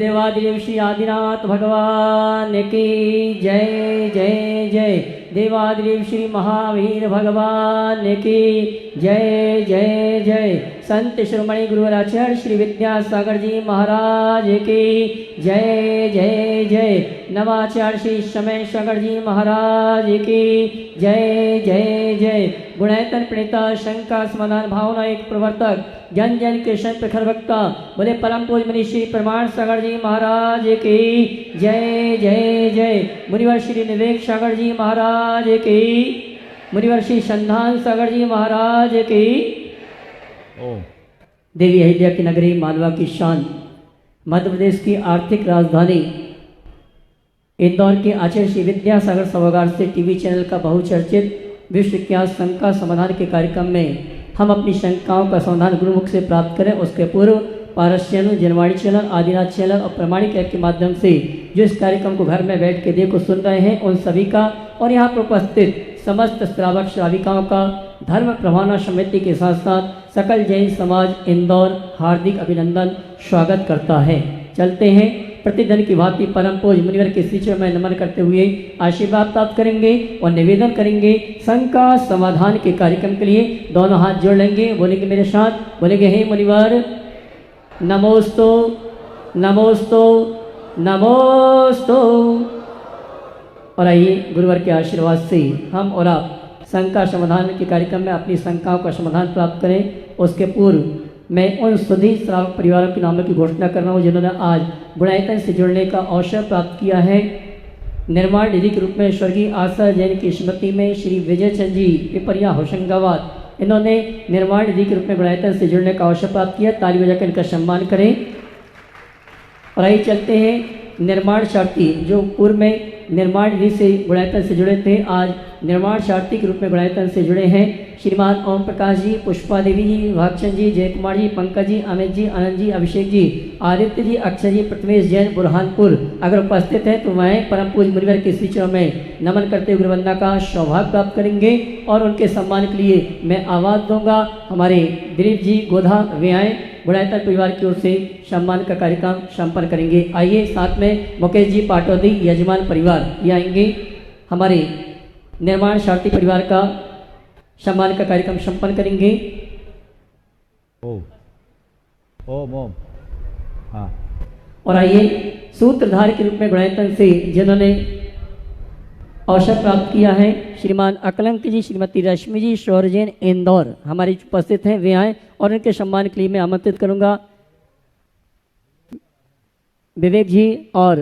देवादिदेव श्री आदिनाथ भगवान की जय जय जय। देवादिदेव श्री महावीर भगवान की जय जय जय। संत शिरोमणि गुरुवराचार्य श्री विद्यासागर जी महाराज की जय जय जय। नवाचार्य श्री समय सागर जी महाराज की जय जय जय। गुणायतन प्रणेता शंका समाधान भावना एक प्रवर्तक जन जन के संत प्रखर वक्ता बोले परम पूज मुनि श्री प्रमाण सागर जी महाराज की जय जय जय। मुनिवर श्री निवेक सागर जी महाराज की, मुनिवर श्री संधान सागर जी महाराज की। देवी अहिल्या की नगरी मालवा की शान, मध्य प्रदेश की आर्थिक राजधानी इंदौर के आचार्य श्री विद्यासागर सभागार से टीवी चैनल का बहुचर्चित विश्व विख्यात शंका समाधान के कार्यक्रम में हम अपनी शंकाओं का समाधान गुरुमुख से प्राप्त करें। उसके पूर्व Paras channel, Janvani channel, Adinath channel और प्रमाणिक ऐप के माध्यम से जो इस कार्यक्रम को घर में बैठ के देखो सुन रहे हैं, उन सभी का और यहाँ पर उपस्थित समस्त श्रावक श्राविकाओं का धर्म प्रभावना समिति के साथ साथ सकल जैन समाज इंदौर हार्दिक अभिनंदन स्वागत करता है। चलते हैं प्रतिदिन की भांति परम पूज मुनिवर के शिष्य में नमन करते हुए आशीर्वाद प्राप्त करेंगे और निवेदन करेंगे शंका समाधान के कार्यक्रम के लिए दोनों हाथ जोड़ लेंगे। बोलेंगे मेरे साथ, बोलेंगे हे मुनिवर नमोस्तु नमोस्तु नमोस्तु। और आइए गुरुवर के आशीर्वाद से हम और आप शंका समाधान के कार्यक्रम में अपनी शंकाओं का समाधान प्राप्त करें। उसके पूर्व मैं उन सभी श्रावक परिवारों के नामों की घोषणा कर रहा हूँ जिन्होंने आज गुणायतन से जुड़ने का अवसर प्राप्त किया है। निर्माण निधि के रूप में स्वर्गीय आशा जैन की स्मृति में श्री विजय चंद जी पिपरिया होशंगाबाद, इन्होंने निर्माण निधि के रूप में गुणायतन से जुड़ने का अवसर प्राप्त किया। ताली बजाकर इनका सम्मान करें। और आइए चलते हैं निर्माण सारथी जो पूर्व में निर्माण निधि से गुणायतन से जुड़े थे, आज निर्माण सारथी के रूप में गुणायतन से जुड़े हैं। श्रीमान ओम प्रकाश जी, पुष्पा देवी जी, भागचंद जी, जयकुमार जी, पंकज जी, अमित जी, आनंद जी, अभिषेक जी, आदित्य जी, अक्षय जी, प्रथमेश जैन बुरहानपुर अगर उपस्थित है तो वह परम पूज मुनिवर के शिष्यों में नमन करते हुए गुरुवंदना का सौभाग्य प्राप्त करेंगे। और उनके सम्मान के लिए मैं आवाज़ दूंगा। हमारे दिलीप जी गोधा वे आए, गुणायतन परिवार की ओर से सम्मान का कार्यक्रम संपन्न करेंगे। आइए साथ में मुकेश जी पाटौदी यजमान परिवार ये आएंगे। हमारे निर्माण सारथी परिवार का सम्मान का कार्यक्रम संपन्न करेंगे। ओम ओम ओम हाँ। और आइए सूत्रधार के रूप में गुणायतन से जिन्होंने अवसर प्राप्त किया है श्रीमान अकलंक जी, श्रीमती रश्मि जी, शौर्य जैन इंदौर हमारे उपस्थित हैं, वे आए और उनके सम्मान के लिए मैं आमंत्रित करूंगा। विवेक जी और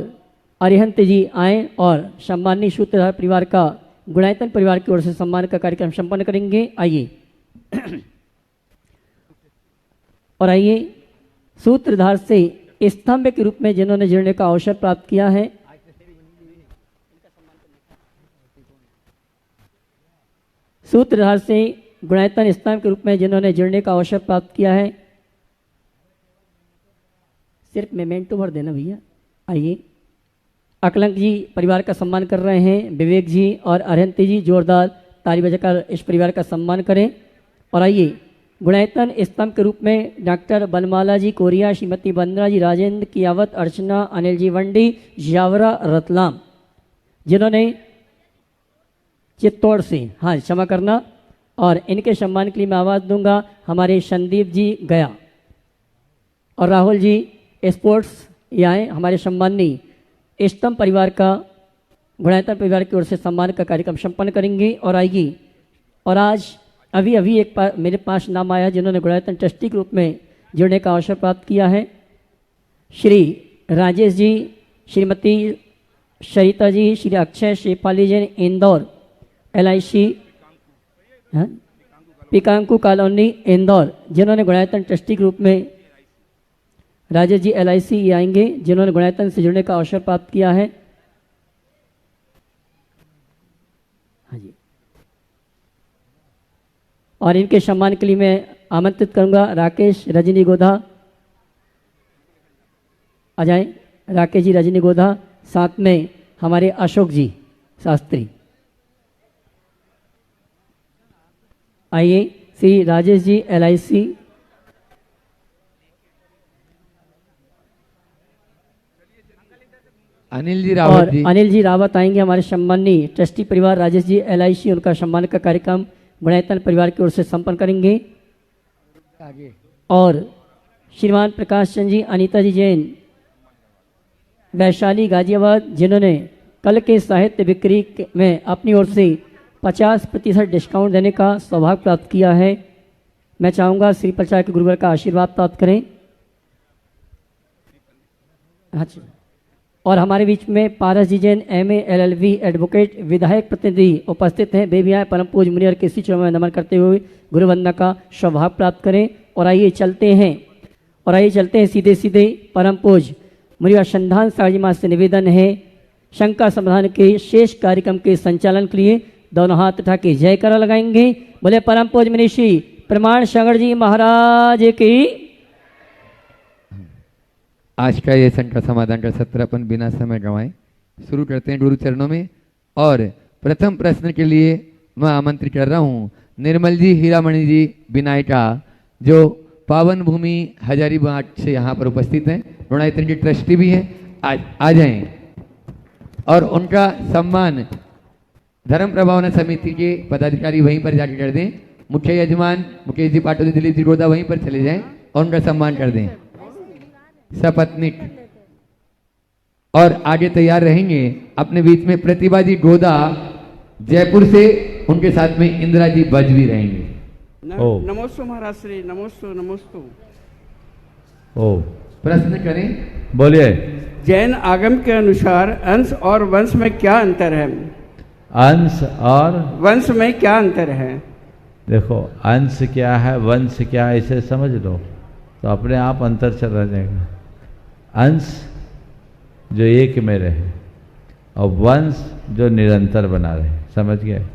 अरिहंत जी आए और सम्माननीय सूत्रधार परिवार का गुणायतन परिवार की ओर से सम्मान का कार्यक्रम संपन्न करेंगे। आइए और आइए सूत्रधार से स्तंभ के रूप में जिन्होंने जुड़ने का अवसर प्राप्त किया है, सूत्रधार से गुणायतन स्तंभ के रूप में जिन्होंने जुड़ने का अवसर प्राप्त किया है, सिर्फ मेमेंटो भर देना भैया। आइए अकलंक जी परिवार का सम्मान कर रहे हैं, विवेक जी और अरिहंती जी जोरदार ताली बजाकर इस परिवार का सम्मान करें। और आइए गुणायतन स्तंभ के रूप में डॉक्टर बनमाला जी कोरिया, श्रीमती वंदना जी राजेंद्र कियावत, अर्चना, अनिल जी वंडी, जावरा रतलाम जिन्होंने चित्तौड़ से, हाँ क्षमा करना, और इनके सम्मान के लिए मैं आवाज़ दूंगा हमारे संदीप जी गया और राहुल जी स्पोर्ट्स ये आए। हमारे सम्माननीय स्तंभ परिवार का गुणायतन परिवार की ओर से सम्मान का कार्यक्रम संपन्न करेंगे। और आएगी और आज अभी अभी मेरे पास नाम आया जिन्होंने गुणायतन ट्रस्टी के रूप में जुड़ने का अवसर प्राप्त किया है, श्री राजेश जी, श्रीमती सरिता जी, श्री अक्षय शेफाली जैन इंदौर LIC पिकांकू कॉलोनी इंदौर जिन्होंने गुणायतन ट्रस्टी के रूप में, राजेश जी LIC ये आएंगे जिन्होंने गुणायतन से जुड़ने का अवसर प्राप्त किया है। हाँ जी, और इनके सम्मान के लिए मैं आमंत्रित करूंगा राकेश रजनी गोधा आ जाए। राकेश जी रजनी गोधा, साथ में हमारे अशोक जी शास्त्री। आइए श्री राजेश जी LIC अनिल जी रावत और जी। अनिल जी रावत आएंगे, हमारे सम्मानीय ट्रस्टी परिवार राजेश जी LIC, उनका सम्मान का कार्यक्रम गुणायतन परिवार की ओर से संपन्न करेंगे। आगे और श्रीमान प्रकाश चंद जी, अनीता जी जैन, वैशाली गाजियाबाद, जिन्होंने कल के साहित्य बिक्री में अपनी ओर से 50% डिस्काउंट देने का सौभाग्य प्राप्त किया है। मैं चाहूँगा श्री प्रचार के गुरुवर का आशीर्वाद प्राप्त करें। अच्छा, और हमारे बीच में पारस जी जैन MA LLB एडवोकेट विधायक प्रतिनिधि उपस्थित हैं। वे भी आए परम पूज्य मुनिवर के श्री चरणों में नमन करते हुए गुरुवंदना का सौभाग्य प्राप्त करें। और आइए चलते हैं सीधे सीधे परम पूज्य मुनिवर संधान सागर जी महाराज से निवेदन है, शंका समाधान के शेष कार्यक्रम के संचालन के लिए दोनों हाथ उठा के जयकारा लगाएंगे। बोले परम पूज्य मुनि श्री प्रमाण सागर जी महाराज की। आज का ये शंका समाधान का सत्र अपन बिना समय गंवाए शुरू करते हैं गुरु चरणों में। और प्रथम प्रश्न के लिए मैं आमंत्रित कर रहा हूँ निर्मल जी हीरामणि जी बिनायका, जो पावन भूमि हजारीबाग से यहाँ पर उपस्थित हैं, गुणायतन के ट्रस्टी भी हैं। आज आ जाएं और उनका सम्मान धर्म प्रभावना समिति के पदाधिकारी वहीं पर जाकर कर दें। मुख्य यजमान मुकेश जी पाटोली, दिलीप जी गोदा वहीं पर चले जाएं और उनका सम्मान कर दें। सपत्निक और आगे तैयार रहेंगे अपने बीच में प्रतिभा जी गोदा जयपुर से, उनके साथ में इंदिरा जी बज भी रहेंगे। नमोस्तु महाराज श्री, नमोस्तु नमोस्तु। ओ प्रश्न करें। बोलिए। जैन आगम के अनुसार अंश और वंश में क्या अंतर है? अंश और वंश में क्या अंतर है? देखो, अंश क्या है वंश क्या है इसे समझ लो तो अपने आप अंतर चला जाएगा। अंश जो एक में रहे और वंश जो निरंतर बना रहे, समझ गए?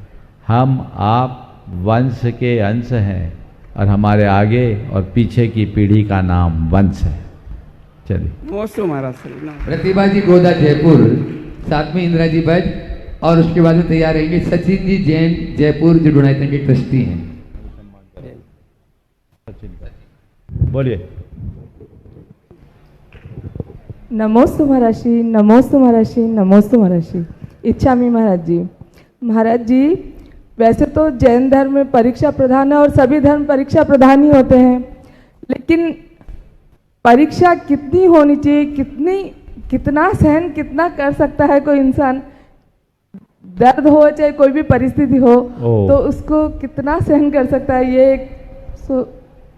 हम आप वंश के अंश हैं और हमारे आगे और पीछे की पीढ़ी का नाम वंश है। चलिए। नमोस्तु महाराज श्री। प्रतिभा जी गोदा जयपुर, साथ में इंदिरा जी बज, और उसके बाद में तैयार रहेंगे सचिन जी जैन जयपुर, जो गुणायतन के ट्रस्टी हैं। बोलिए। नमोस्तु महाराज श्री, नमोस्तु महाराज श्री, नमोस्तु महाराज श्री। इच्छा मी महाराज जी। महाराज जी, वैसे तो जैन धर्म में परीक्षा प्रधान है और सभी धर्म परीक्षा प्रधान ही होते हैं, लेकिन परीक्षा कितनी होनी चाहिए, कितना सहन कितना कर सकता है कोई इंसान? दर्द हो चाहे कोई भी परिस्थिति हो तो उसको कितना सहन कर सकता है? ये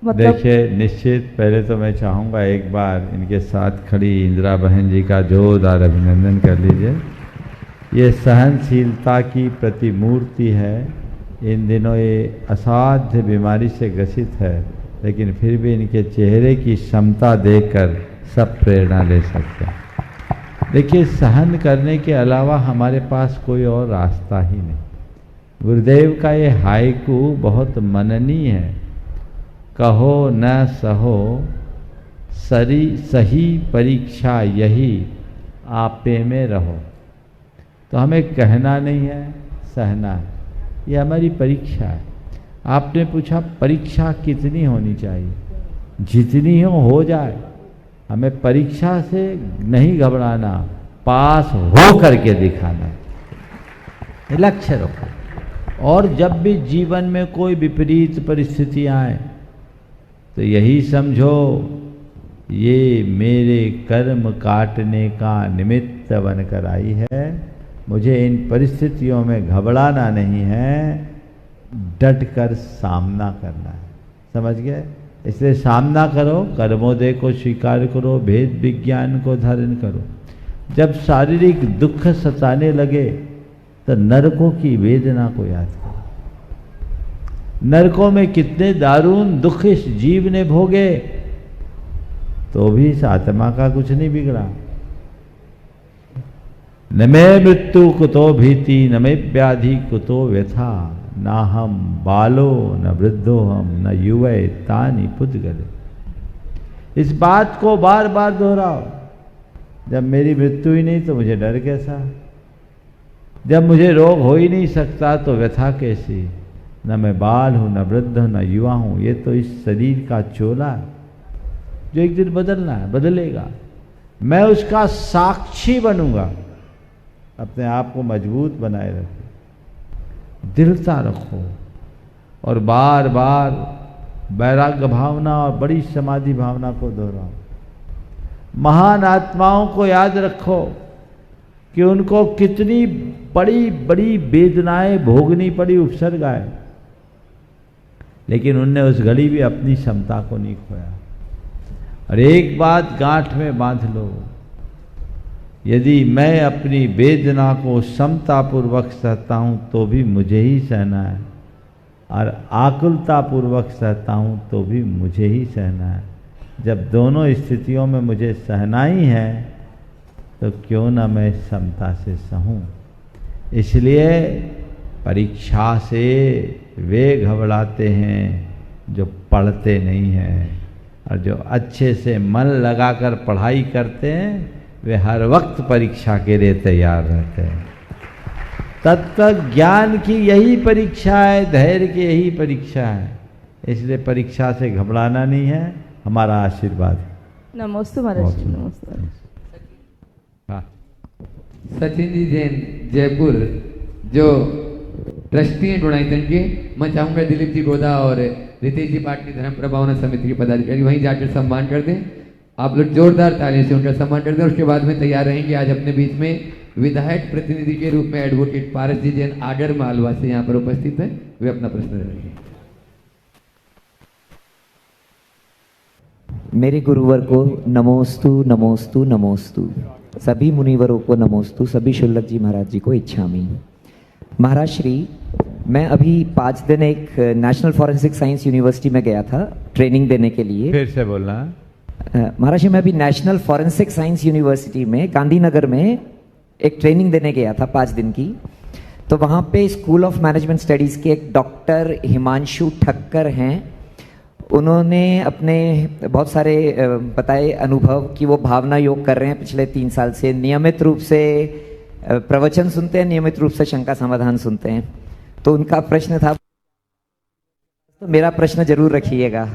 मतलब देखिए, निश्चित पहले तो मैं चाहूँगा एक बार इनके साथ खड़ी इंदिरा बहन जी का जोरदार अभिनंदन कर लीजिए। ये सहनशीलता की प्रतिमूर्ति है। इन दिनों ये असाध्य बीमारी से ग्रसित है, लेकिन फिर भी इनके चेहरे की क्षमता देखकर सब प्रेरणा ले सकते हैं। देखिए, सहन करने के अलावा हमारे पास कोई और रास्ता ही नहीं। गुरुदेव का ये हाइकू बहुत मननीय है। कहो न सहो सही परीक्षा यही आपे में रहो। तो हमें कहना नहीं है, सहना है। ये हमारी परीक्षा है। आपने पूछा परीक्षा कितनी होनी चाहिए? जितनी हो जाए। हमें परीक्षा से नहीं घबराना, पास हो करके दिखाना, लक्ष्य रखो। और जब भी जीवन में कोई विपरीत परिस्थिति आए तो यही समझो ये मेरे कर्म काटने का निमित्त बनकर आई है। मुझे इन परिस्थितियों में घबराना नहीं है, डट कर सामना करना है। समझ गए? इसलिए सामना करो, कर्मोदय को स्वीकार करो, भेद विज्ञान को धारण करो। जब शारीरिक दुख सताने लगे तो नरकों की वेदना को याद करो। नरकों में कितने दारुण दुख इस जीव ने भोगे, तो भी इस आत्मा का कुछ नहीं बिगड़ा। न मैं मृत्यु कुतो भीति, न मैं व्याधि कुतो व्यथा, ना हम बालो न वृद्धो हम, न युवे तानि पुद्गले। इस बात को बार बार दोहराओ। जब मेरी मृत्यु ही नहीं तो मुझे डर कैसा? जब मुझे रोग हो ही नहीं सकता तो व्यथा कैसी? न मैं बाल हूँ, न वृद्ध हूँ, न युवा हूँ। ये तो इस शरीर का चोला है जो एक दिन बदलना है, बदलेगा। मैं उसका साक्षी बनूंगा। अपने आप को मजबूत बनाए रखो, दृढ़ता रखो और बार बार वैराग्य भावना और बड़ी समाधि भावना को दोहराओ। महान आत्माओं को याद रखो कि उनको कितनी बड़ी बड़ी वेदनाएं भोगनी पड़ी, उपसर्गाएं, लेकिन उनने उस घड़ी भी अपनी क्षमता को नहीं खोया। और एक बात गांठ में बांध लो, यदि मैं अपनी वेदना को समतापूर्वक सहता हूं तो भी मुझे ही सहना है, और आकुलतापूर्वक सहता हूं तो भी मुझे ही सहना है। जब दोनों स्थितियों में मुझे सहना ही है तो क्यों ना मैं समता से सहूं। इसलिए परीक्षा से वे घबराते हैं जो पढ़ते नहीं हैं, और जो अच्छे से मन लगाकर पढ़ाई करते हैं वे हर वक्त परीक्षा के लिए तैयार रहते हैं। तत्व ज्ञान की यही परीक्षा है, धैर्य की यही परीक्षा है। इसलिए परीक्षा से घबराना नहीं है, हमारा आशीर्वाद। नमोस्तु महाराज जी, नमोस्तु महाराज। हाँ, सचिन जी जैन जयपुर जो ट्रस्टी हैं टूर्नामेंट के, मैं चाहूंगा दिलीप जी गोदा और रितेश जी पाटनी धर्म प्रभावना समिति के पदाधिकारी वहीं जाकर सम्मान कर दें। आप लोग जोरदार तालियों से उनका सम्मान कर दें। उसके बाद में तैयार रहेंगे आज अपने बीच में विधायक प्रतिनिधि के रूप में एडवोकेट पारस जी जैन आगर मालवा से यहाँ पर उपस्थित हैं। वे अपना प्रश्न रखेंगे। मेरे गुरुवर को नमोस्तु नमोस्तु नमोस्तु, सभी मुनिवरों को नमोस्तु, सभी शुल्लक जी महाराज जी को इच्छामि। महाराज श्री, मैं अभी 5 दिन एक नेशनल फॉरेंसिक साइंस यूनिवर्सिटी में गया था ट्रेनिंग देने के लिए। फिर से बोलना। महाराज जी, मैं अभी नेशनल फॉरेंसिक साइंस यूनिवर्सिटी में गांधीनगर में एक ट्रेनिंग देने गया था 5 दिन की। तो वहाँ पे स्कूल ऑफ मैनेजमेंट स्टडीज़ के एक डॉक्टर हिमांशु ठक्कर हैं, उन्होंने अपने बहुत सारे बताए अनुभव कि वो भावना योग कर रहे हैं पिछले 3 साल से, नियमित रूप से प्रवचन सुनते हैं, नियमित रूप से शंका समाधान सुनते हैं। तो उनका प्रश्न था, तो मेरा प्रश्न जरूर रखिएगा।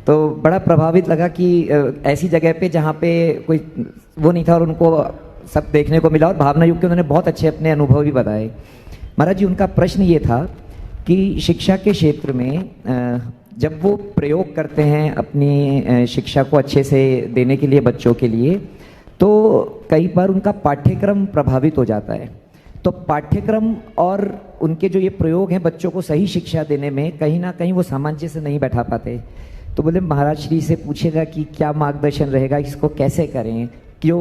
तो बड़ा प्रभावित लगा कि ऐसी जगह पे जहाँ पे कोई वो नहीं था और उनको सब देखने को मिला, और भावना युग के उन्होंने बहुत अच्छे अपने अनुभव भी बताए। महाराज जी, उनका प्रश्न ये था कि शिक्षा के क्षेत्र में जब वो प्रयोग करते हैं अपनी शिक्षा को अच्छे से देने के लिए बच्चों के लिए, तो कई बार उनका पाठ्यक्रम प्रभावित हो जाता है। तो पाठ्यक्रम और उनके जो ये प्रयोग हैं बच्चों को सही शिक्षा देने में कहीं ना कहीं वो सामंजस्य नहीं बैठा पाते। तो बोले महाराज श्री से पूछेगा कि क्या मार्गदर्शन रहेगा, इसको कैसे करें, क्यों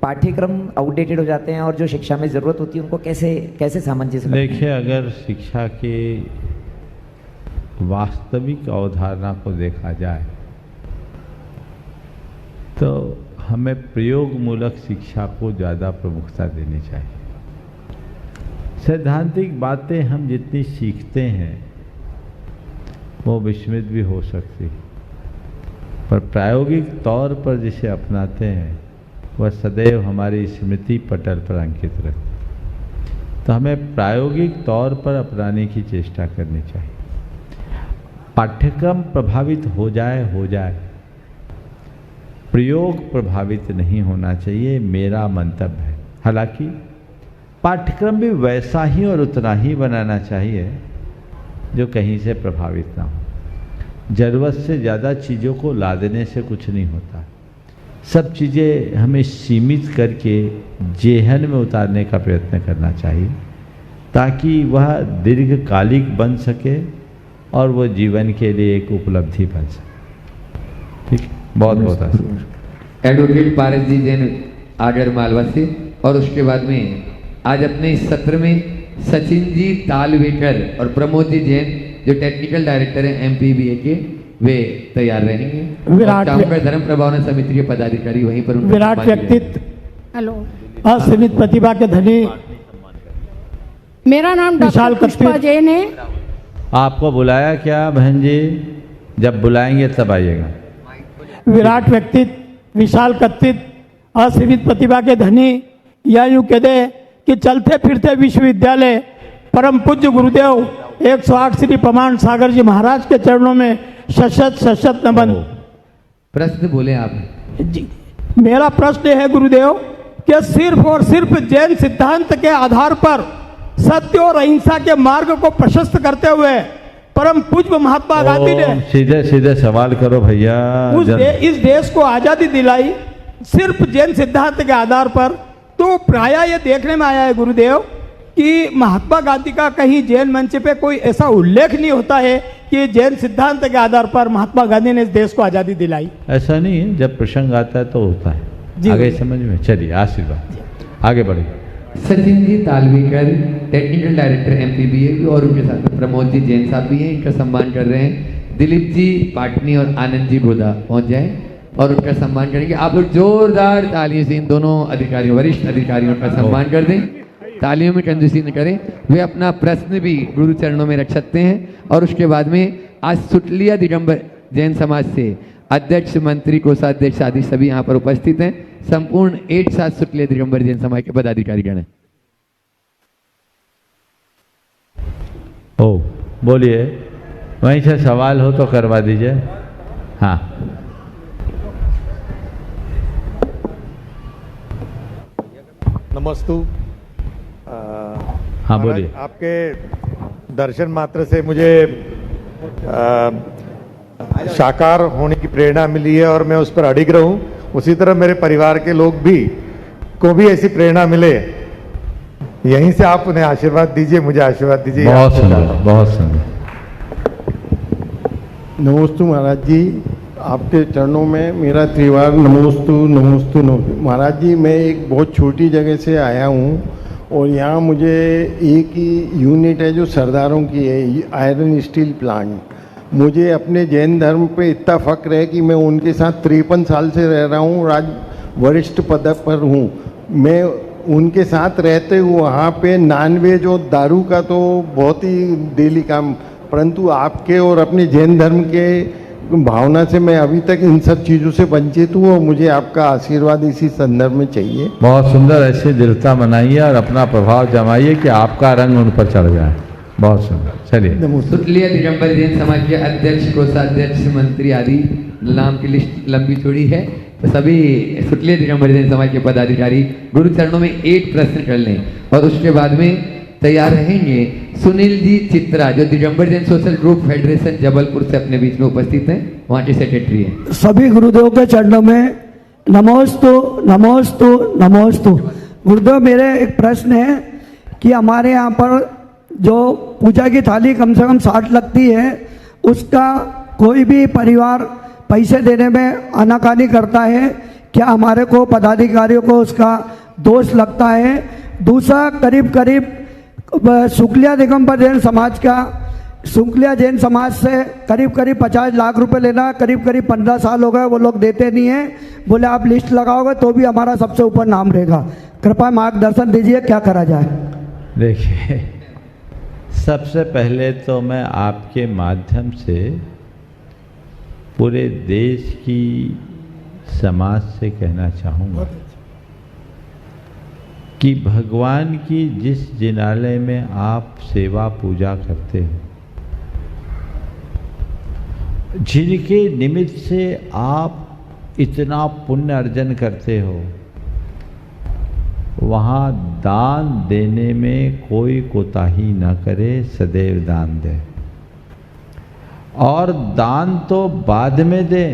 पाठ्यक्रम आउटडेटेड हो जाते हैं और जो शिक्षा में ज़रूरत होती है उनको कैसे कैसे सामंजस्य। देखिए, अगर शिक्षा के वास्तविक अवधारणा को देखा जाए तो हमें प्रयोग मूलक शिक्षा को ज़्यादा प्रमुखता देनी चाहिए। सैद्धांतिक बातें हम जितनी सीखते हैं वो विस्मृत भी हो सकती है, पर प्रायोगिक तौर पर जिसे अपनाते हैं वह सदैव हमारी स्मृति पटल पर अंकित रहती। तो हमें प्रायोगिक तौर पर अपनाने की चेष्टा करनी चाहिए। पाठ्यक्रम प्रभावित हो जाए, प्रयोग प्रभावित नहीं होना चाहिए, मेरा मंतव्य है। हालांकि पाठ्यक्रम भी वैसा ही और उतना ही बनाना चाहिए जो कहीं से प्रभावित ना हो। ज़रूरत से ज़्यादा चीज़ों को लादने से कुछ नहीं होता। सब चीज़ें हमें सीमित करके जेहन में उतारने का प्रयत्न करना चाहिए ताकि वह दीर्घकालिक बन सके और वो जीवन के लिए एक उपलब्धि बन सके। ठीक, बहुत बहुत आभार। एडवोकेट पारस जी जैन आगर मालवा से। और उसके बाद में आज अपने इस सत्र में सचिन जी तालवेकर और प्रमोद जी जैन जो टेक्निकल डायरेक्टर हैं MPBA के, वे तैयार रहेंगे। विराट धर्म प्रभावना समिति के पदाधिकारी वहीं पर विराट व्यक्तित्व, हेलो, असीमित प्रतिभा के धनी, मेरा नाम डॉक्टर पुष्पा जैन है। आपको बुलाया क्या बहन जी? जब बुलाएंगे तब आइएगा। विराट व्यक्तित्व, विशाल कर्तृत्व, असीमित प्रतिभा के धनी, या यूं कह दे कि चलते फिरते विश्वविद्यालय, परम पूज्य गुरुदेव 108 श्री प्रमाण सागर जी महाराज के चरणों में शत नमन। प्रश्न बोले आप जी। मेरा प्रश्न है गुरुदेव कि सिर्फ और सिर्फ जैन सिद्धांत के आधार पर सत्य और अहिंसा के मार्ग को प्रशस्त करते हुए परम पूज्य महात्मा गांधी ने सीधे सीधे सवाल करो भैया। इस देश को आजादी दिलाई सिर्फ जैन सिद्धांत के आधार पर। तो प्राय ये देखने में आया है गुरुदेव कि महात्मा गांधी का कहीं जैन मंच पे कोई ऐसा उल्लेख नहीं होता है कि जैन सिद्धांत के आधार पर महात्मा गांधी ने इस देश को आजादी दिलाई। ऐसा नहीं है, जब प्रसंग आता है तो होता है। आगे समझ में, चलिए आशीर्वाद, आगे बढ़े। Sachin ji तालवीकर, technical director MPBA, और उनके साथ में प्रमोद जी जैन साहब भी हैं, इनका सम्मान कर रहे हैं। दिलीप जी पाटनी और आनंद जी गोदा पहुंच जाए और उनका सम्मान करेंगे। आप लोग जोरदार तालियों से इन दोनों अधिकारियों, वरिष्ठ अधिकारियों का सम्मान कर दें, तालियों में कंजूसी न करें। वे अपना प्रश्न भी गुरु चरणों में रख सकते हैं। और उसके बाद में आज सुटलिया दिगंबर जैन समाज से अध्यक्ष, मंत्री, कोषाध्यक्ष आदि सभी यहाँ पर उपस्थित हैं। संपूर्ण 8 सुटलिया दिगंबर जैन समाज के पदाधिकारी गण हैं। ओ बोलिए, वहीं से सवाल हो तो करवा दीजिए। हाँ नमस्तु। हाँ बोलिए। आपके दर्शन मात्र से मुझे साकार होने की प्रेरणा मिली है और मैं उस पर अडिग रहूं। उसी तरह मेरे परिवार के लोग भी को भी ऐसी प्रेरणा मिले, यहीं से आप उन्हें आशीर्वाद दीजिए, मुझे आशीर्वाद दीजिए। बहुत सुंदर, बहुत सुंदर। नमोस्तु महाराज जी, आपके चरणों में मेरा त्रिवार नमोस्तु नमोस्तु नमोस्तु। महाराज जी, मैं एक बहुत छोटी जगह से आया हूँ और यहाँ मुझे एक ही यूनिट है जो सरदारों की है, आयरन स्टील प्लांट। मुझे अपने जैन धर्म पे इतना फक्र है कि मैं उनके साथ 53 साल से रह रहा हूँ, वरिष्ठ पद पर हूँ। मैं उनके साथ रहते हुए वहाँ पे नॉनवेज और दारू का तो बहुत ही डेली काम, परंतु आपके और अपने जैन धर्म के भावना से मैं अभी तक इन सब चीज़ों से वंचित हूँ और मुझे आपका आशीर्वाद इसी संदर्भ में चाहिए। बहुत सुंदर, ऐसी दृढ़ता बनाइए और अपना प्रभाव जमाइए कि आपका रंग उन पर चढ़ जाए। बहुत सुंदर, चलिए। सुटलिया दिगंबर जैन समाज के अध्यक्ष, कोषाध्यक्ष, मंत्री आदि नाम की लिस्ट लंबी चौड़ी है। तो सभी सुटलिया दिगंबर जैन समाज के पदाधिकारी गुरु चरणों में एक प्रश्न कर लें और उसके बाद में तैयार रहेंगे सुनील जी चित्रा, जो Digambar Jain social group federation Jabalpur से अपने बीच में उपस्थित हैं, वहाँ के सेक्रेटरी हैं। सभी गुरुदेव के चरणों में नमोस्तु नमोस्तु नमोस्तु। गुरुदेव, मेरे एक प्रश्न है कि हमारे यहाँ पर जो पूजा की थाली कम से कम 60 लगती है, उसका कोई भी परिवार पैसे देने में आनाकानी करता है, क्या हमारे को पदाधिकारियों को उसका दोष लगता है? दूसरा, करीब करीब शुक्लिया दिगंबर जैन समाज का, शुक्लिया जैन समाज से करीब करीब 50 लाख रुपए लेना, करीब करीब 15 साल हो गए, वो लोग देते नहीं हैं। बोले आप लिस्ट लगाओगे तो भी हमारा सबसे ऊपर नाम रहेगा। कृपया मार्गदर्शन दीजिए, क्या करा जाए? देखिए, सबसे पहले तो मैं आपके माध्यम से पूरे देश की समाज से कहना चाहूँगा कि भगवान की जिस जिनालय में आप सेवा पूजा करते हो, जिनके निमित्त से आप इतना पुण्य अर्जन करते हो, वहाँ दान देने में कोई कोताही न करे, सदैव दान दे। और दान तो बाद में दे,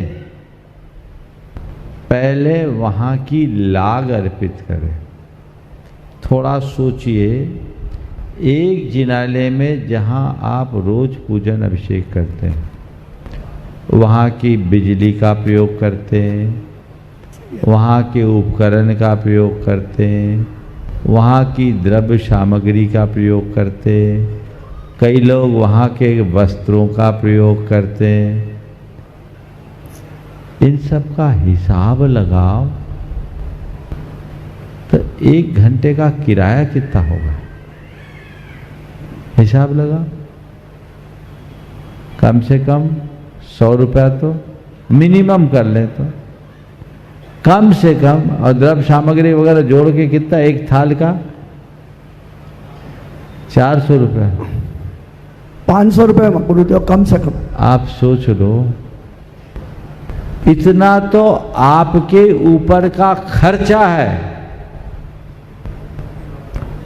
पहले वहाँ की लाग अर्पित करे। थोड़ा सोचिए, एक जिनालय में जहाँ आप रोज पूजन अभिषेक करते हैं, वहाँ की बिजली का प्रयोग करते हैं, वहाँ के उपकरण का प्रयोग करते हैं, वहाँ की द्रव्य सामग्री का प्रयोग करते हैं, कई लोग वहाँ के वस्त्रों का प्रयोग करते हैं। इन सब का हिसाब लगाओ तो 1 घंटे का किराया कितना होगा, हिसाब लगा। कम से कम 100 रुपया तो मिनिमम कर ले, तो कम से कम। और द्रव्य सामग्री वगैरह जोड़ के कितना, एक थाल का 400 रुपया, 500 रुपये गुरुदेव कम से कम। आप सोच लो, इतना तो आपके ऊपर का खर्चा है।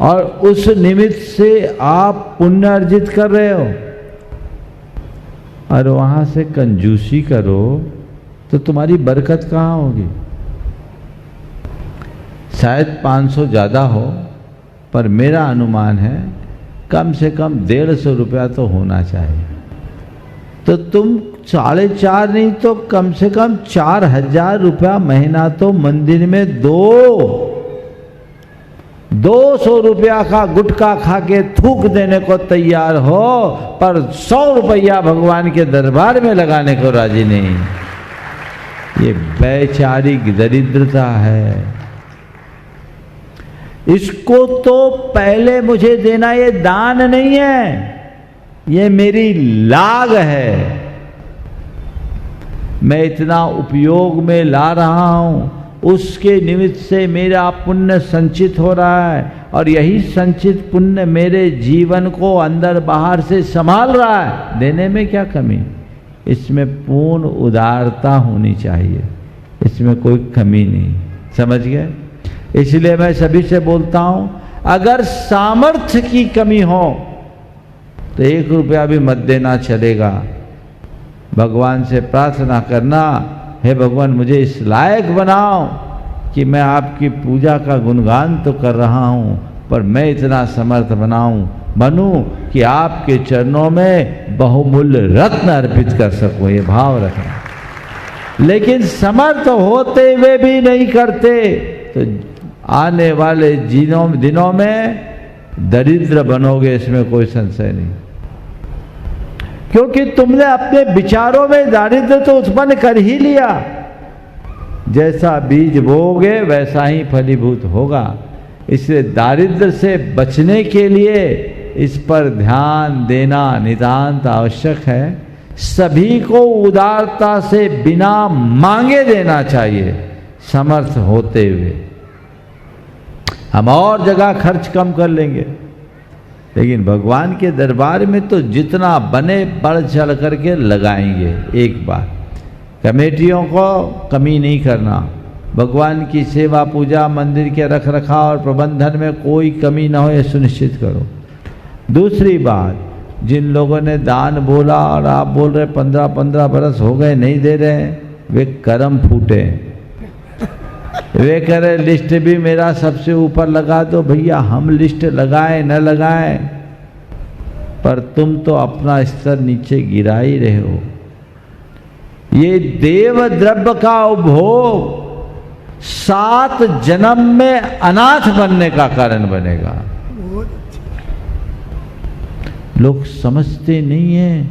और उस निमित्त से आप पुण्य अर्जित कर रहे हो, और वहां से कंजूसी करो तो तुम्हारी बरकत कहाँ होगी। शायद 500 ज़्यादा हो, पर मेरा अनुमान है कम से कम 150 रुपया तो होना चाहिए। तो तुम 4.5 नहीं तो कम से कम 4,000 रुपया महीना तो मंदिर में दो। 200 रुपया का गुटखा खा के थूक देने को तैयार हो, पर 100 रुपया भगवान के दरबार में लगाने को राजी नहीं। ये वैचारिक दरिद्रता है। इसको तो पहले मुझे देना, ये दान नहीं है, ये मेरी लाग है। मैं इतना उपयोग में ला रहा हूं, उसके निमित्त से मेरा पुण्य संचित हो रहा है, और यही संचित पुण्य मेरे जीवन को अंदर बाहर से संभाल रहा है। देने में क्या कमी, इसमें पूर्ण उदारता होनी चाहिए, इसमें कोई कमी नहीं। समझ गए? इसलिए मैं सभी से बोलता हूं, अगर सामर्थ्य की कमी हो तो 1 रुपया भी मत देना, चलेगा। भगवान से प्रार्थना करना, हे भगवान मुझे इस लायक बनाओ कि मैं आपकी पूजा का गुणगान तो कर रहा हूं, पर मैं इतना समर्थ बनूं कि आपके चरणों में बहुमूल्य रत्न अर्पित कर सकूं। ये भाव रखना। लेकिन समर्थ होते हुए भी नहीं करते तो आने वाले दिनों में दरिद्र बनोगे, इसमें कोई संशय नहीं। क्योंकि तुमने अपने विचारों में दारिद्र्य तो उत्पन्न कर ही लिया। जैसा बीज बोओगे वैसा ही फलीभूत होगा। इसलिए दारिद्र्य से बचने के लिए इस पर ध्यान देना नितांत आवश्यक है। सभी को उदारता से बिना मांगे देना चाहिए, समर्थ होते हुए। हम और जगह खर्च कम कर लेंगे, लेकिन भगवान के दरबार में तो जितना बने बढ़ चढ़ करके लगाएंगे। एक बार कमेटियों को कमी नहीं करना, भगवान की सेवा पूजा मंदिर के रख रखाव और प्रबंधन में कोई कमी ना हो, यह सुनिश्चित करो। दूसरी बात, जिन लोगों ने दान बोला और आप बोल रहे 15-15 बरस हो गए नहीं दे रहे, वे कर्म फूटे। वे कह रहे लिस्ट भी मेरा सबसे ऊपर लगा दो। भैया हम लिस्ट लगाए न लगाए, पर तुम तो अपना स्तर नीचे गिरा ही रहे हो। ये देव द्रव्य का उपभोग 7 जन्म में अनाथ बनने का कारण बनेगा। लोग समझते नहीं है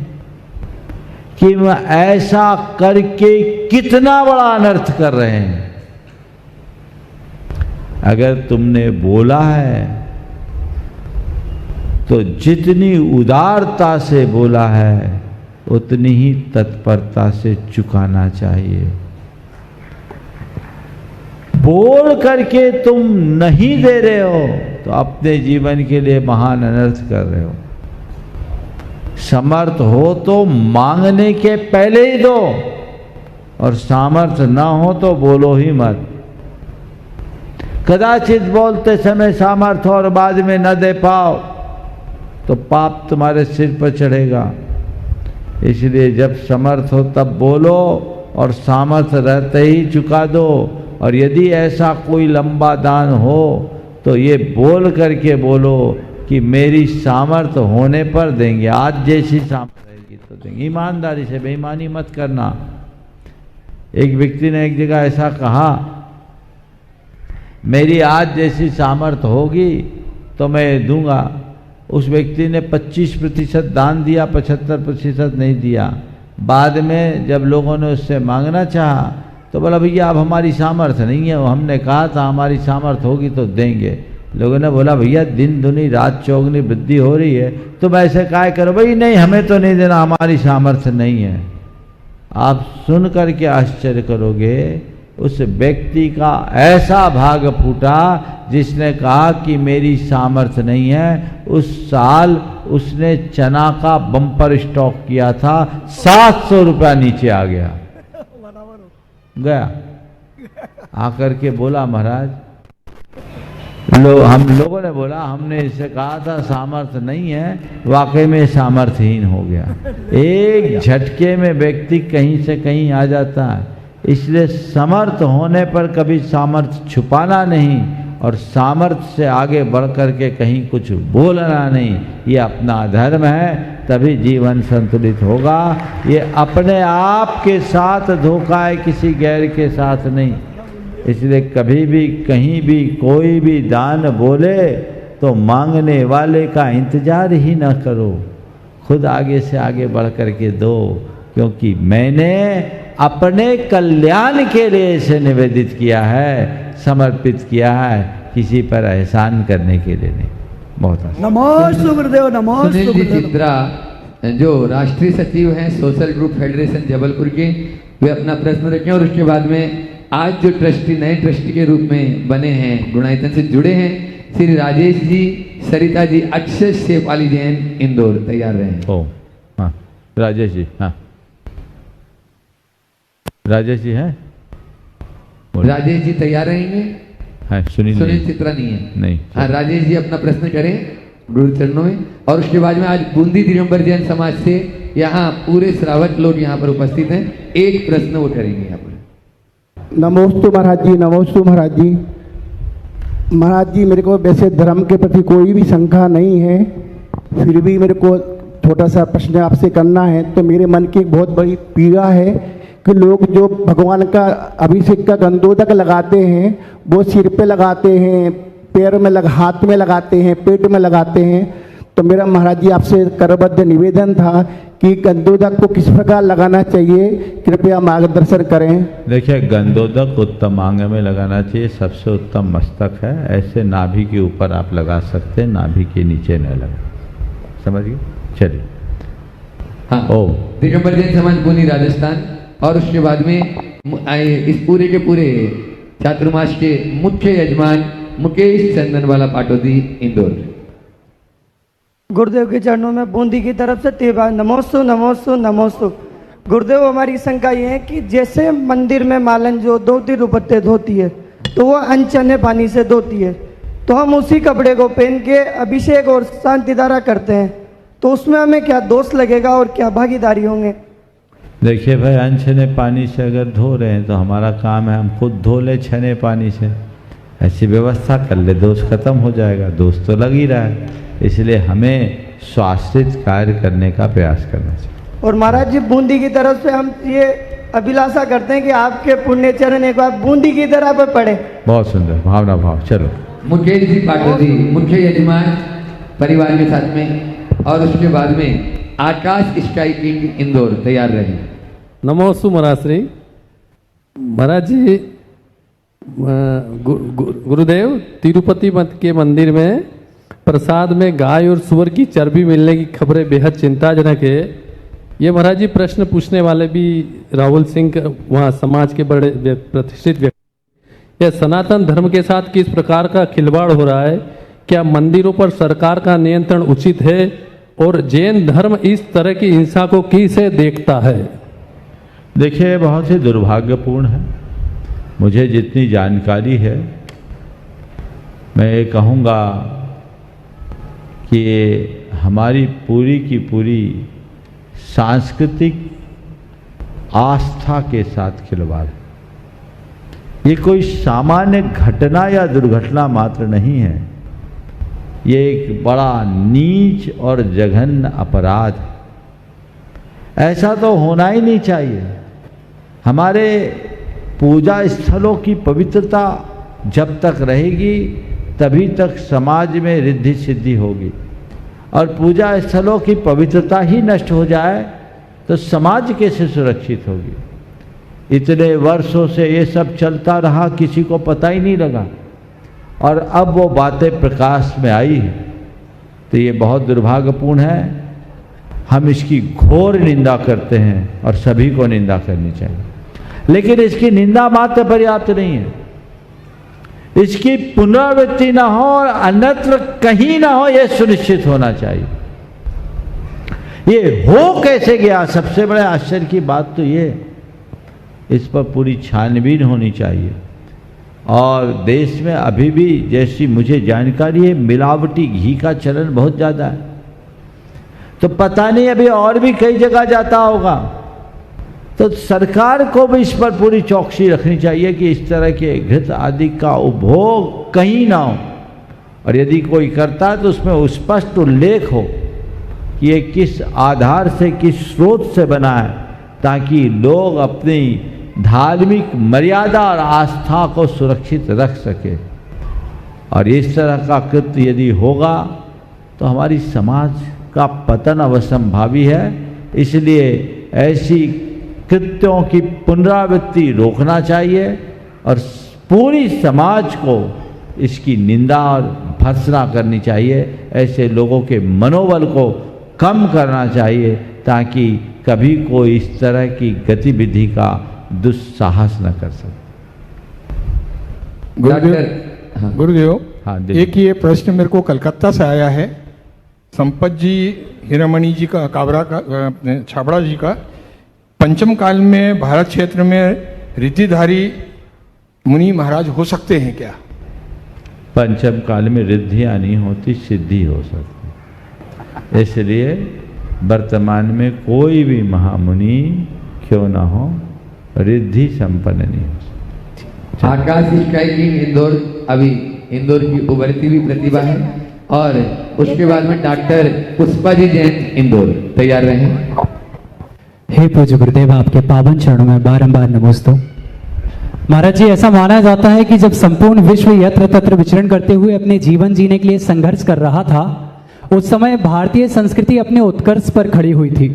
कि वह ऐसा करके कितना बड़ा अनर्थ कर रहे हैं। अगर तुमने बोला है तो जितनी उदारता से बोला है उतनी ही तत्परता से चुकाना चाहिए। बोल करके तुम नहीं दे रहे हो तो अपने जीवन के लिए महान अनर्थ कर रहे हो। समर्थ हो तो मांगने के पहले ही दो, और सामर्थ्य ना हो तो बोलो ही मत। कदाचित बोलते समय सामर्थ्य और बाद में न दे पाओ तो पाप तुम्हारे सिर पर चढ़ेगा। इसलिए जब समर्थ हो तब बोलो, और सामर्थ्य रहते ही चुका दो। और यदि ऐसा कोई लंबा दान हो तो ये बोल करके बोलो कि मेरी सामर्थ्य होने पर देंगे, आज जैसी सामर्थ्य रहेगी तो देंगे। ईमानदारी से, बेईमानी मत करना। एक व्यक्ति ने एक जगह ऐसा कहा, मेरी आज जैसी सामर्थ्य होगी तो मैं दूंगा। उस व्यक्ति ने 25% दान दिया, 75% नहीं दिया। बाद में जब लोगों ने उससे मांगना चाहा तो बोला भैया अब हमारी सामर्थ्य नहीं है, हमने कहा था हमारी सामर्थ्य होगी तो देंगे। लोगों ने बोला भैया दिन दुनी रात चौगनी वृद्धि हो रही है, तुम ऐसे काय करो। भाई नहीं, हमें तो नहीं देना, हमारी सामर्थ्य नहीं है। आप सुन करके आश्चर्य करोगे, उस व्यक्ति का ऐसा भाग फूटा जिसने कहा कि मेरी सामर्थ्य नहीं है। उस साल उसने चना का बम्पर स्टॉक किया था, 700 रुपया नीचे आ गया। आकर के बोला महाराज हम लोगों ने बोला, हमने इससे कहा था सामर्थ्य नहीं है, वाकई में सामर्थ्यहीन हो गया। एक झटके में व्यक्ति कहीं से कहीं आ जाता है। इसलिए समर्थ होने पर कभी सामर्थ्य छुपाना नहीं और सामर्थ्य से आगे बढ़ कर के कहीं कुछ बोलना नहीं, ये अपना धर्म है, तभी जीवन संतुलित होगा। ये अपने आप के साथ धोखा है, किसी गैर के साथ नहीं। इसलिए कभी भी कहीं भी कोई भी दान बोले तो मांगने वाले का इंतजार ही ना करो, खुद आगे से आगे बढ़ कर के दो, क्योंकि मैंने अपने कल्याण के लिए इसे निवेदित किया है, समर्पित किया है, किसी पर एहसान करने के लिए नहीं। बहुत अच्छा। नमोस्तु गुरुदेव, नमोस्तु सुनील जी गुरुदेव। चित्रा जो राष्ट्रीय सचिव हैं सोशल ग्रुप फेडरेशन जबलपुर के, वे अपना प्रश्न रखें और उसके बाद में आज जो ट्रस्टी नए ट्रस्टी के रूप में बने हैं, गुणायतन से जुड़े हैं, श्री राजेश जी, सरिता जी, अक्षय शेफाली जैन, इंदौर, तैयार रहें। ओ हाँ, राजेश जी, हाँ राजेश जी हैं, राजेश जी तैयार रहेंगे। हाँ, सुनील चित्रा नहीं है, नहीं। हाँ, राजेश जी अपना प्रश्न करें गुरु चरणों में। और उसके बाद में आज बूंदी दिगंबर जैन समाज से यहाँ पूरे श्रावक लोग यहाँ पर उपस्थित हैं, एक प्रश्न वो करेंगे यहाँ पर। नमोस्तु महाराज जी, नमोस्तु महाराज जी। महाराज जी, मेरे को वैसे धर्म के प्रति कोई भी शंका नहीं है, फिर भी मेरे को छोटा सा प्रश्न आपसे करना है। तो मेरे मन की एक बहुत बड़ी पीड़ा है कि लोग जो भगवान का अभिषेक का गंधोदक लगाते हैं वो सिर पे लगाते हैं, पैर में हाथ में लगाते हैं, पेट में लगाते हैं। तो मेरा महाराज जी आपसे करबद्ध निवेदन था कि गंधोदक को किस प्रकार लगाना चाहिए, कृपया मार्गदर्शन करें। देखिए, गंधोदक उत्तम आंग में लगाना चाहिए, सबसे उत्तम मस्तक है। ऐसे नाभि के ऊपर आप लगा सकते हैं, नाभि के नीचे न लगा, समझिए। चलिए, हाँ, ओ दिगंबर जैन समाज पुनी राजस्थान। और उसके बाद में इस पूरे के पूरे चातुर्मास के मुख्य यजमान मुकेश चंदनवाला पाटोदी, इंदौर। गुरुदेव के चरणों में बूंदी की तरफ से तेबा नमोस्तु नमोस्तु नमोस्तु। गुरुदेव, हमारी शंका ये है कि जैसे मंदिर में मालन जो धोती दुपट्टे धोती है तो वो अनचने पानी से धोती है, तो हम उसी कपड़े को पहन के अभिषेक और शांति धारा करते हैं, तो उसमें हमें क्या दोष लगेगा और क्या भागीदारी होंगे? देखिए भाई, अनछने पानी से अगर धो रहे हैं तो हमारा काम है हम खुद धो ले छने पानी से, ऐसी व्यवस्था कर ले, दोष खत्म हो जाएगा। दोष तो लग ही रहा है, इसलिए हमें स्वाश्रित कार्य करने का प्रयास करना चाहिए। और महाराज जी, बूंदी की तरफ से हम ये अभिलाषा करते हैं कि आपके पुण्य चरण एक बार बूंदी की तरह पर पड़े। बहुत सुंदर भावना भाव। चलो, मुकेश जी पाटोदी मुख्य यजमान परिवार के साथ में। और उसके बाद में आकाश स्काई किंग, इंदौर, तैयार रहे। नमोस्तु महाराज श्री। महाराज जी, गुरुदेव, तिरुपति मठ के मंदिर में प्रसाद में गाय और सुअर की चर्बी मिलने की खबरें बेहद चिंताजनक है। ये महाराज जी प्रश्न पूछने वाले भी राहुल सिंह, वहाँ समाज के बड़े प्रतिष्ठित व्यक्ति, यह सनातन धर्म के साथ किस प्रकार का खिलवाड़ हो रहा है? क्या मंदिरों पर सरकार का नियंत्रण उचित है? और जैन धर्म इस तरह की हिंसा को कैसे देखता है? देखिए, बहुत ही दुर्भाग्यपूर्ण है। मुझे जितनी जानकारी है, मैं ये कहूँगा कि हमारी पूरी की पूरी सांस्कृतिक आस्था के साथ खिलवाड़ है। ये कोई सामान्य घटना या दुर्घटना मात्र नहीं है, ये एक बड़ा नीच और जघन्य अपराध है। ऐसा तो होना ही नहीं चाहिए। हमारे पूजा स्थलों की पवित्रता जब तक रहेगी तभी तक समाज में रिद्धि सिद्धि होगी, और पूजा स्थलों की पवित्रता ही नष्ट हो जाए तो समाज कैसे सुरक्षित होगी? इतने वर्षों से ये सब चलता रहा, किसी को पता ही नहीं लगा, और अब वो बातें प्रकाश में आई है, तो ये बहुत दुर्भाग्यपूर्ण है। हम इसकी घोर निंदा करते हैं और सभी को निंदा करनी चाहिए, लेकिन इसकी निंदा मात्र पर्याप्त नहीं है, इसकी पुनरावृत्ति ना हो और अन्यत्र कहीं ना हो, यह सुनिश्चित होना चाहिए। ये हो कैसे गया? सबसे बड़े आश्चर्य की बात तो ये, इस पर पूरी छानबीन होनी चाहिए। और देश में अभी भी जैसी मुझे जानकारी है मिलावटी घी का चलन बहुत ज़्यादा है। तो पता नहीं अभी और भी कई जगह जाता होगा। तो सरकार को भी इस पर पूरी चौकसी रखनी चाहिए कि इस तरह के घृत आदि का उपभोग कहीं ना हो, और यदि कोई करता है तो उसमें स्पष्ट उल्लेख हो कि ये किस आधार से, किस स्रोत से बना है, ताकि लोग अपनी धार्मिक मर्यादा और आस्था को सुरक्षित रख सके। और इस तरह का कृत्य यदि होगा तो हमारी समाज का पतन अवश्यंभावी है। इसलिए ऐसी कृत्यों की पुनरावृत्ति रोकना चाहिए और पूरी समाज को इसकी निंदा और भर्त्सना करनी चाहिए। ऐसे लोगों के मनोबल को कम करना चाहिए ताकि कभी कोई इस तरह की गतिविधि का दुस्साहस न कर सके। गुरुदेव, हाँ, एक ये प्रश्न मेरे को कलकत्ता से आया है। संपत जी हीरामणि जी का, काबरा का, छाबड़ा जी का, पंचम काल में भारत क्षेत्र में रिद्धिधारी मुनि महाराज हो सकते हैं क्या? पंचम काल में रिद्धियाँ नहीं होती, सिद्धि हो सकती। इसलिए वर्तमान में कोई भी महामुनि क्यों ना हो, रिद्धि संपन्न नहीं हो सकती। आकाश स्काई किंग इंदौर, अभी इंदौर की उभरती हुई प्रतिभा है, और उसके बाद में डॉक्टर पुष्पा जी जैन इंदौर, तैयार रहें। हे पूज्य गुरुदेव, आपके पावन चरणों में बारंबार नमोस्तु। महाराज जी, ऐसा माना जाता है कि जब संपूर्ण विश्व यत्र तत्र विचरण करते हुए अपने जीवन जीने के लिए संघर्ष कर रहा था, उस समय भारतीय संस्कृति अपने उत्कर्ष पर खड़ी हुई थी।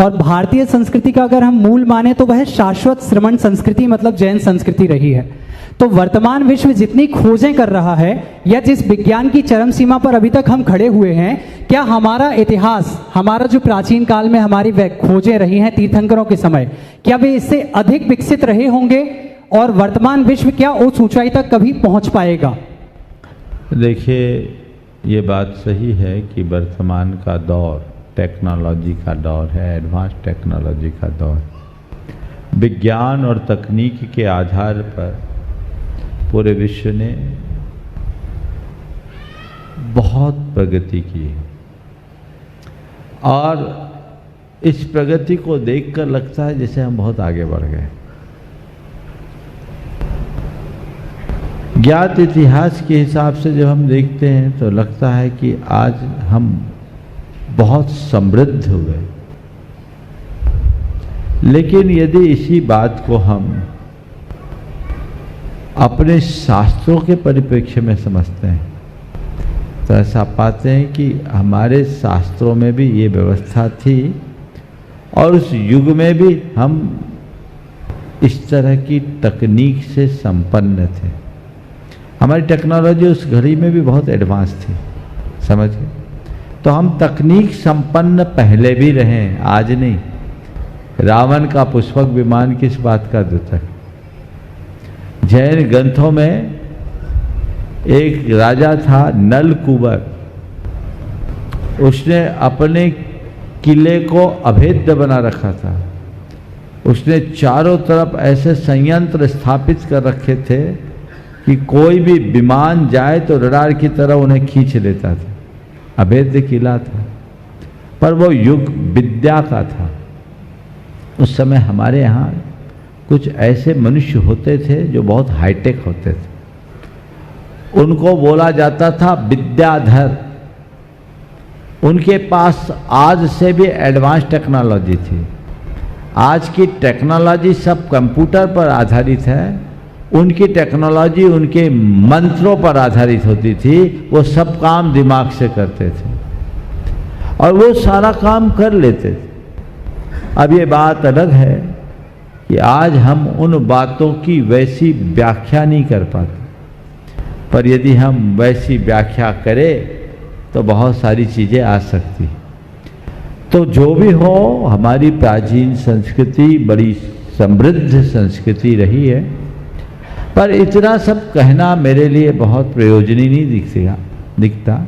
और भारतीय संस्कृति का अगर हम मूल माने तो वह शाश्वत श्रमण संस्कृति मतलब जैन संस्कृति रही है। तो वर्तमान विश्व जितनी खोजें कर रहा है या जिस विज्ञान की चरम सीमा पर अभी तक हम खड़े हुए हैं, क्या हमारा इतिहास, हमारा जो प्राचीन काल में हमारी खोजें रही हैं तीर्थंकरों के समय, क्या वे इससे अधिक विकसित रहे होंगे? और वर्तमान विश्व क्या उस ऊंचाई तक कभी पहुंच पाएगा? देखिए, ये बात सही है कि वर्तमान का दौर टेक्नोलॉजी का दौर है, एडवांस टेक्नोलॉजी का दौर। विज्ञान और तकनीक के आधार पर पूरे विश्व ने बहुत प्रगति की है, और इस प्रगति को देखकर लगता है जैसे हम बहुत आगे बढ़ गए। ज्ञात इतिहास के हिसाब से जब हम देखते हैं तो लगता है कि आज हम बहुत समृद्ध हुए। लेकिन यदि इसी बात को हम अपने शास्त्रों के परिप्रेक्ष्य में समझते हैं तो ऐसा पाते हैं कि हमारे शास्त्रों में भी ये व्यवस्था थी, और उस युग में भी हम इस तरह की तकनीक से संपन्न थे। हमारी टेक्नोलॉजी उस घड़ी में भी बहुत एडवांस थी, समझ गए? तो हम तकनीक संपन्न पहले भी रहे, आज नहीं। रावण का पुष्पक विमान किस बात का द्योतक? जैन ग्रंथों में एक राजा था नलकूबर, उसने अपने किले को अभेद्य बना रखा था। उसने चारों तरफ ऐसे संयंत्र स्थापित कर रखे थे कि कोई भी विमान जाए तो रडार की तरह उन्हें खींच लेता था। अभेद्य किला था, पर वो युग विद्या का था। उस समय हमारे यहाँ कुछ ऐसे मनुष्य होते थे जो बहुत हाईटेक होते थे। उनको बोला जाता था विद्याधर। उनके पास आज से भी एडवांस टेक्नोलॉजी थी। आज की टेक्नोलॉजी सब कंप्यूटर पर आधारित है, उनकी टेक्नोलॉजी उनके मंत्रों पर आधारित होती थी। वो सब काम दिमाग से करते थे और वो सारा काम कर लेते थे। अब ये बात अलग है कि आज हम उन बातों की वैसी व्याख्या नहीं कर पाते, पर यदि हम वैसी व्याख्या करें तो बहुत सारी चीज़ें आ सकती। तो जो भी हो, हमारी प्राचीन संस्कृति बड़ी समृद्ध संस्कृति रही है, पर इतना सब कहना मेरे लिए बहुत प्रयोजनी नहीं दिखता।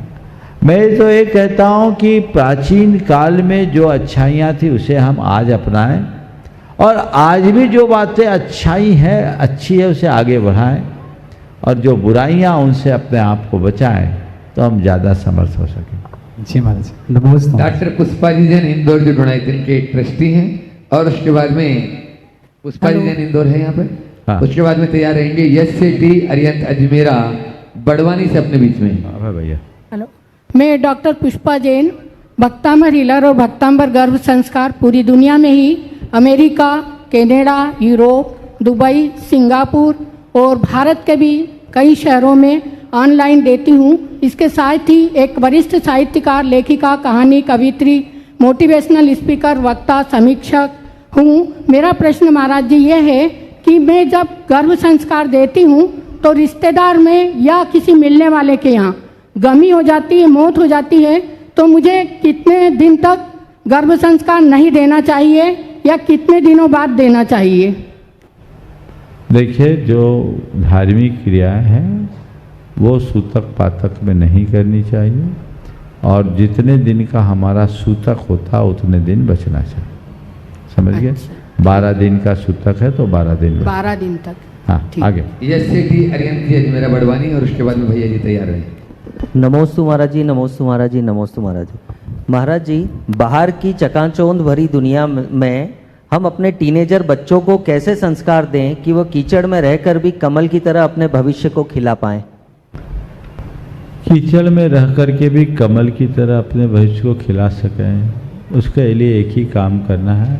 मैं तो ये कहता हूँ कि प्राचीन काल में जो अच्छाइयाँ थी उसे हम आज अपनाएं, और आज भी जो बातें अच्छी है उसे आगे बढ़ाएं। और जो बुराइयां उनसे अपने आप को बचाएं तो हम ज़्यादा समर्थ हो सकें। जी महाराज, नमस्ते। डॉक्टर पुष्पा जी जैन इंदौर जो ढूंढाई के ट्रस्टी हैं, और उसके बाद में पुष्पा जी जैन इंदौर है यहाँ पे। हाँ। उसके बाद में तैयार रहेंगे यश सेठी अरियंत अजमेरा बड़वानी से अपने बीच में। हाँ भैया। हेलो, मैं डॉक्टर पुष्पा जैन, भक्तांबर हीलर और भक्तांबर गर्भ संस्कार पूरी दुनिया में ही America, Canada, Europe, Dubai, Singapore और भारत के भी कई शहरों में ऑनलाइन देती हूँ। इसके साथ ही एक वरिष्ठ साहित्यकार, लेखिका, कहानी कवित्री, मोटिवेशनल स्पीकर, वक्ता, समीक्षक हूँ। मेरा प्रश्न महाराज जी ये है कि मैं जब गर्भ संस्कार देती हूँ तो रिश्तेदार में या किसी मिलने वाले के यहाँ गमी हो जाती है, मौत हो जाती है, तो मुझे कितने दिन तक गर्भ संस्कार नहीं देना चाहिए या कितने दिनों बाद देना चाहिए? देखिए, जो धार्मिक क्रियाएं हैं वो सूतक पातक में नहीं करनी चाहिए, और जितने दिन का हमारा सूतक होता उतने दिन बचना चाहिए। समझ गए? 12 दिन का सूतक है तो 12 दिन 12 दिन तक। हाँ, आगे। यश सेठी अरियंत जी अजमेरा बड़वानी, और उसके बाद में भैया जी तैयार रहे। नमोस्तु महाराज जी, नमोस्तु महाराज जी, नमोस्तु महाराज जी। महाराज जी, बाहर की चकाचौंध भरी दुनिया में हम अपने टीनेजर बच्चों को कैसे संस्कार दें कि वो कीचड़ में रहकर भी कमल की तरह अपने भविष्य को खिला पाएं? कीचड़ में रह करके भी कमल की तरह अपने भविष्य को खिला सकें, उसके लिए एक ही काम करना है,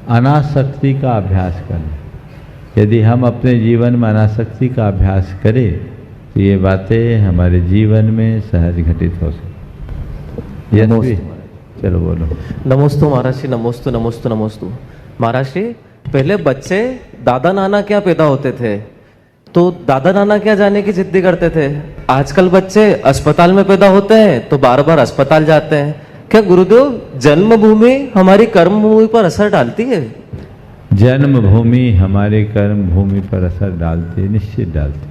अनासक्ति का अभ्यास करना। यदि हम अपने जीवन में अनासक्ति का अभ्यास करें तो ये बातें हमारे जीवन में सहज घटित हो सकती। चलो बोलो। नमोस्तु महाराज जी, नमोस्तु नमोस्तु नमोस्तु। महाराज जी, पहले बच्चे दादा नाना क्या पैदा होते थे तो दादा नाना क्या जाने की जिद्दी करते थे। आजकल बच्चे अस्पताल में पैदा होते हैं तो बार बार अस्पताल जाते हैं। क्या गुरुदेव, जन्मभूमि हमारी कर्म भूमि पर असर डालती है? जन्मभूमि हमारे कर्म भूमि पर असर डालती है, निश्चित डालती है।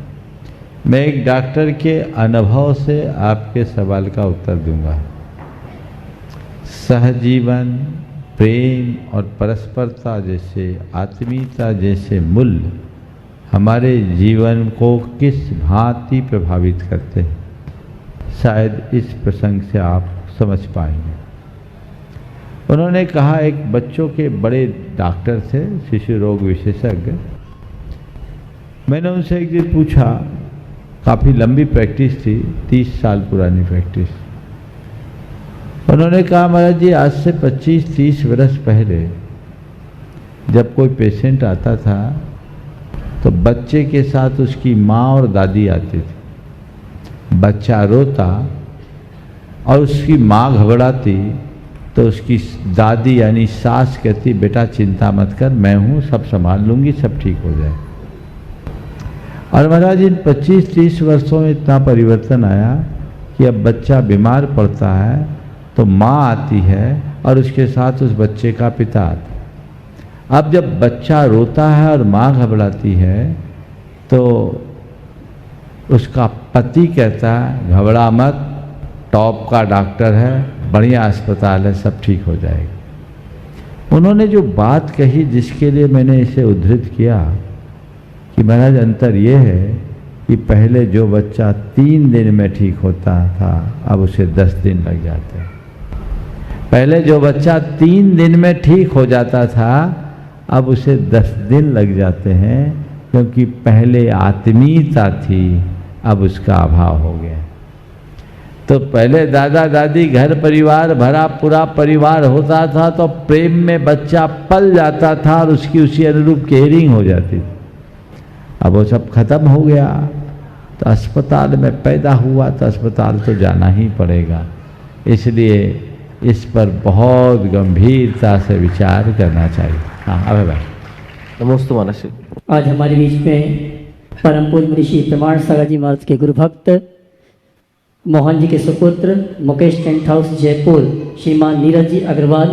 मैं एक डॉक्टर के अनुभव से आपके सवाल का उत्तर दूंगा। सहजीवन, प्रेम और परस्परता जैसे, आत्मीयता जैसे मूल्य हमारे जीवन को किस भांति प्रभावित करते हैं, शायद इस प्रसंग से आप समझ पाएंगे। उन्होंने कहा, एक बच्चों के बड़े डॉक्टर थे, शिशु रोग विशेषज्ञ। मैंने उनसे एक दिन पूछा, काफ़ी लंबी प्रैक्टिस थी, 30 साल पुरानी प्रैक्टिस। उन्होंने कहा, महाराज जी, आज से 25-30 वर्ष पहले जब कोई पेशेंट आता था तो बच्चे के साथ उसकी माँ और दादी आती थी। बच्चा रोता और उसकी माँ घबराती तो उसकी दादी यानी सास कहती, बेटा चिंता मत कर, मैं हूँ, सब संभाल लूँगी, सब ठीक हो जाए। और महाराज, इन 25-30 वर्षों में इतना परिवर्तन आया कि अब बच्चा बीमार पड़ता है तो माँ आती है और उसके साथ उस बच्चे का पिता आता है। अब जब बच्चा रोता है और माँ घबराती है तो उसका पति कहता है, घबरा मत, टॉप का डॉक्टर है, बढ़िया अस्पताल है, सब ठीक हो जाएगा। उन्होंने जो बात कही, जिसके लिए मैंने इसे उद्धृत किया कि महाराज, अंतर ये है कि पहले जो बच्चा 3 दिन में ठीक होता था अब उसे 10 दिन लग जाते हैं। पहले जो बच्चा 3 दिन में ठीक हो जाता था अब उसे 10 दिन लग जाते हैं, क्योंकि पहले आत्मीयता थी, अब उसका अभाव हो गया। तो पहले दादा दादी, घर परिवार भरा पूरा परिवार होता था तो प्रेम में बच्चा पल जाता था और उसकी उसी अनुरूप केयरिंग हो जाती थी। अब वो सब खत्म हो गया तो अस्पताल में पैदा हुआ तो अस्पताल तो जाना ही पड़ेगा। इसलिए इस पर बहुत गंभीरता से विचार करना चाहिए। हाँ, अभय भाई। नमोस्तु महाराज। आज हमारे बीच में परम पूज्य ऋषि प्रमाण सागर जी महाराज के गुरु भक्त, मोहन जी के सुपुत्र, मुकेश टेंट हाउस जयपुर, श्रीमान नीरज जी अग्रवाल,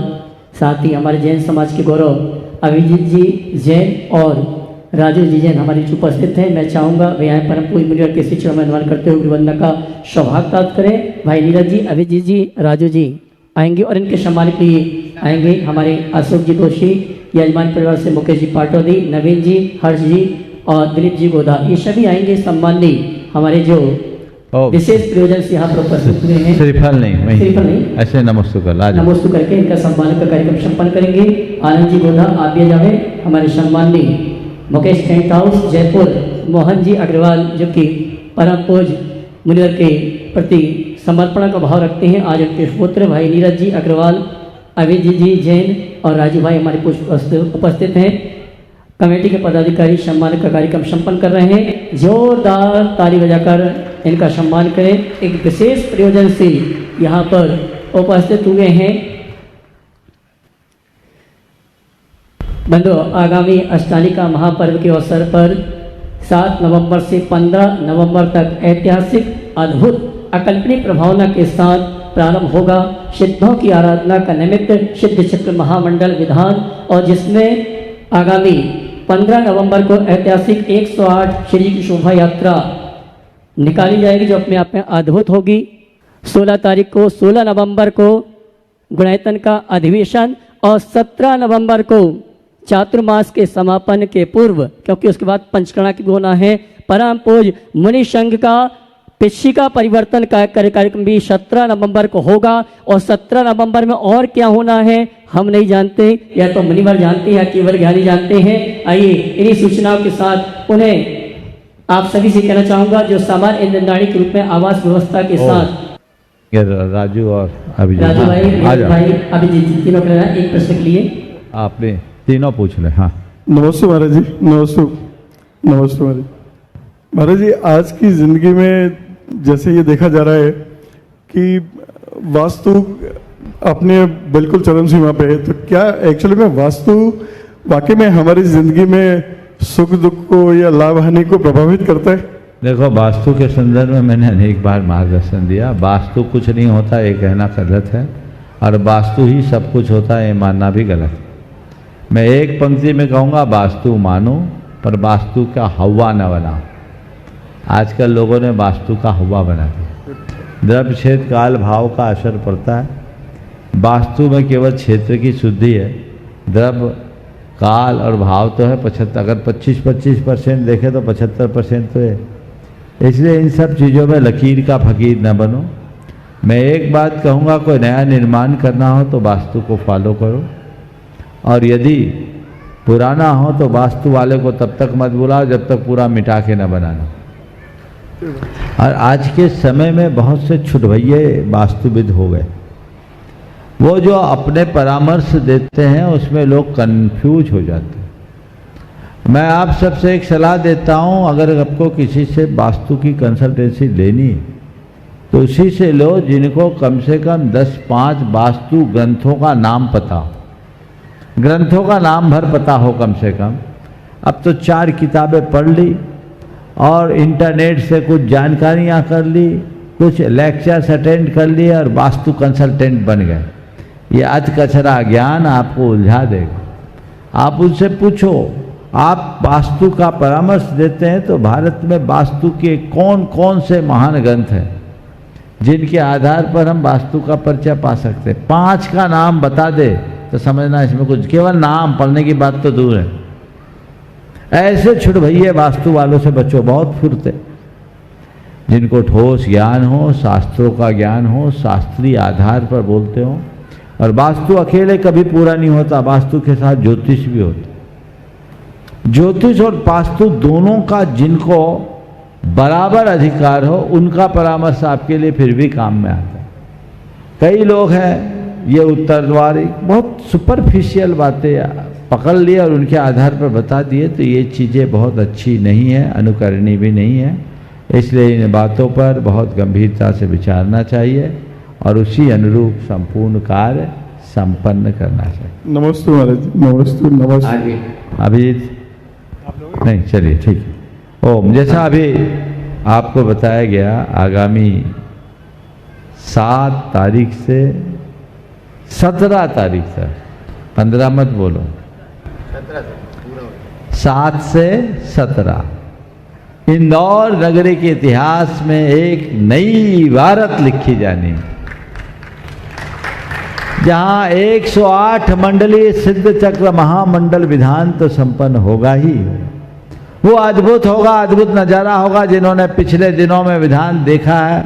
साथ ही हमारे जैन समाज के गौरव अभिजीत जी जैन और राजू जी जैन हमारे बीच उपस्थित हैं। मैं चाहूँगा वे यहाँ परम पूज्य मुनिवर के शिष्यों में अनुमान करते हुए गुरुवंदना का सौभाग्य प्राप्त करें। भाई नीरज जी, अभिजीत जी, राजू जी आएंगे और इनके सम्मान के लिए आएंगे हमारे अशोक जी दोषी, यजमान परिवार से मुकेश जी पाटौदी, नवीन जी, हर्ष जी और दिलीप जी गोदा, ये सभी आएंगे। सम्माननीय हमारे जो विशेष प्रयोजन से यहाँ पर उपस्थित हुए हैं। श्रीफल नहीं, श्रीफल नहीं, ऐसे नमस्तु कर ला नमस्तु करके इनका सम्मान का कार्यक्रम संपन्न करेंगे। आनंद जी गोधा आप भी जावे। हमारे सम्माननीय मुकेश टेंट हाउस जयपुर, मोहन जी अग्रवाल जो कि परम पूज्य मुनिवर के प्रति समर्पण का भाव रखते हैं। आज उनके पुत्र भाई नीरज जी अग्रवाल, अभिजीत जी जैन और राजू भाई हमारे उपस्थित हैं। कमेटी के पदाधिकारी सम्मान का कार्यक्रम संपन्न कर रहे हैं। जोरदार ताली बजाकर इनका सम्मान करें। एक विशेष प्रयोजन से यहाँ पर उपस्थित हुए हैं। बंधु, आगामी अष्टालिका महापर्व के अवसर पर 7 नवंबर से 15 नवंबर तक ऐतिहासिक, अद्भुत, अकल्पनीय प्रभावना के साथ प्रारंभ होगा सिद्धों की आराधना का निमित्त सिद्ध चक्र महामंडल विधान, और जिसमें आगामी 15 नवंबर को ऐतिहासिक 108 श्री की शोभा यात्रा निकाली जाएगी जो अपने आप में अद्भुत होगी। 16 नवंबर को गुणायतन का अधिवेशन और 17 नवंबर को चातुर्मास के समापन के पूर्व, क्योंकि उसके बाद पंचकर्णा की होना है, परम पूज्य मुनि संघ का पिछिका परिवर्तन का कार्यक्रम भी 17 नवंबर को होगा। और 17 नवंबर में और क्या होना है हम नहीं जानते, या तो मुनिवर जानते हैं या केवल ज्ञानी जानते हैं। आइए इन्हीं सूचनाओं के साथ उन्हें आप सभी से कहना चाहूंगा जो सामान्य ईंधनदारी के रूप में आवास व्यवस्था के साथ राजू और अभिजीत, राजू भाई अभिजीत तीनों के लिए एक प्रश्न के लिए आपने तीनों पूछ ले। हाँ, नमस्ते महाराज जी। नमस्ते महाराज जी। महाराज जी, आज की जिंदगी में जैसे ये देखा जा रहा है कि वास्तु अपने बिल्कुल चरम सीमा पे है, तो क्या एक्चुअली में वास्तु वाकई में हमारी जिंदगी में सुख दुख को या लाभ हानि को प्रभावित करता है? देखो, वास्तु के संदर्भ में मैंने अनेक बार मार्गदर्शन दिया। वास्तु कुछ नहीं होता ये कहना गलत है, और वास्तु ही सब कुछ होता है ये मानना भी गलत है। मैं एक पंक्ति में कहूँगा, वास्तु मानो पर वास्तु का हवा न बनाओ। आजकल लोगों ने वास्तु का हवा बना दिया। द्रव्य क्षेत्र काल भाव का असर पड़ता है। वास्तु में केवल क्षेत्र की शुद्धि है, द्रव्य काल और भाव तो है 75, अगर 25% देखें तो 75% तो है। इसलिए इन सब चीज़ों में लकीर का फकीर न बनो। मैं एक बात कहूँगा, कोई नया निर्माण करना हो तो वास्तु को फॉलो करो, और यदि पुराना हो तो वास्तु वाले को तब तक मत बुलाओ जब तक पूरा मिटा के न बनाना। और आज के समय में बहुत से छुटभैये वास्तुविद हो गए। वो जो अपने परामर्श देते हैं उसमें लोग कंफ्यूज हो जाते हैं। मैं आप सबसे एक सलाह देता हूं, अगर आपको किसी से वास्तु की कंसल्टेंसी लेनी है तो उसी से लो जिनको कम से कम 10-5 वास्तु ग्रंथों का नाम पता हो, ग्रंथों का नाम भर पता हो कम से कम। अब तो 4 किताबें पढ़ ली और इंटरनेट से कुछ जानकारियाँ कर ली, कुछ लेक्चर्स अटेंड कर लिए और वास्तु कंसल्टेंट बन गए। ये अधकचरा ज्ञान आपको उलझा देगा। आप उनसे पूछो, आप वास्तु का परामर्श देते हैं तो भारत में वास्तु के कौन कौन से महान ग्रंथ हैं जिनके आधार पर हम वास्तु का परिचय पा सकते हैं। 5 का नाम बता दे तो समझना इसमें कुछ, केवल नाम पढ़ने की बात तो दूर है। ऐसे छुटभैये वास्तु वालों से बच्चों बहुत फुर्ते, जिनको ठोस ज्ञान हो, शास्त्रों का ज्ञान हो, शास्त्रीय आधार पर बोलते हो। और वास्तु अकेले कभी पूरा नहीं होता, वास्तु के साथ ज्योतिष भी होता। ज्योतिष और वास्तु दोनों का जिनको बराबर अधिकार हो उनका परामर्श आपके लिए फिर भी काम में आता है। कई लोग हैं ये उत्तरद्वारी बहुत सुपरफिशियल बातें पकड़ लिए और उनके आधार पर बता दिए, तो ये चीज़ें बहुत अच्छी नहीं है, अनुकरणीय भी नहीं है। इसलिए इन बातों पर बहुत गंभीरता से विचारना चाहिए और उसी अनुरूप संपूर्ण कार्य संपन्न करना चाहिए। नमस्ते महाराज जी। नमस्ते। नमस्ते। अभिजीत नहीं, चलिए ठीक है। ओम, जैसा अभी आपको बताया गया, आगामी 7 तारीख से 17 तारीख तक, 15 मत बोलो, 7 से 17 इंदौर नगरी के इतिहास में एक नई इबारत लिखी जानी है, जहां 108 मंडलीय सिद्ध चक्र महामंडल विधान तो संपन्न होगा ही, वो अद्भुत होगा, अद्भुत नज़ारा होगा। जिन्होंने पिछले दिनों में विधान देखा है,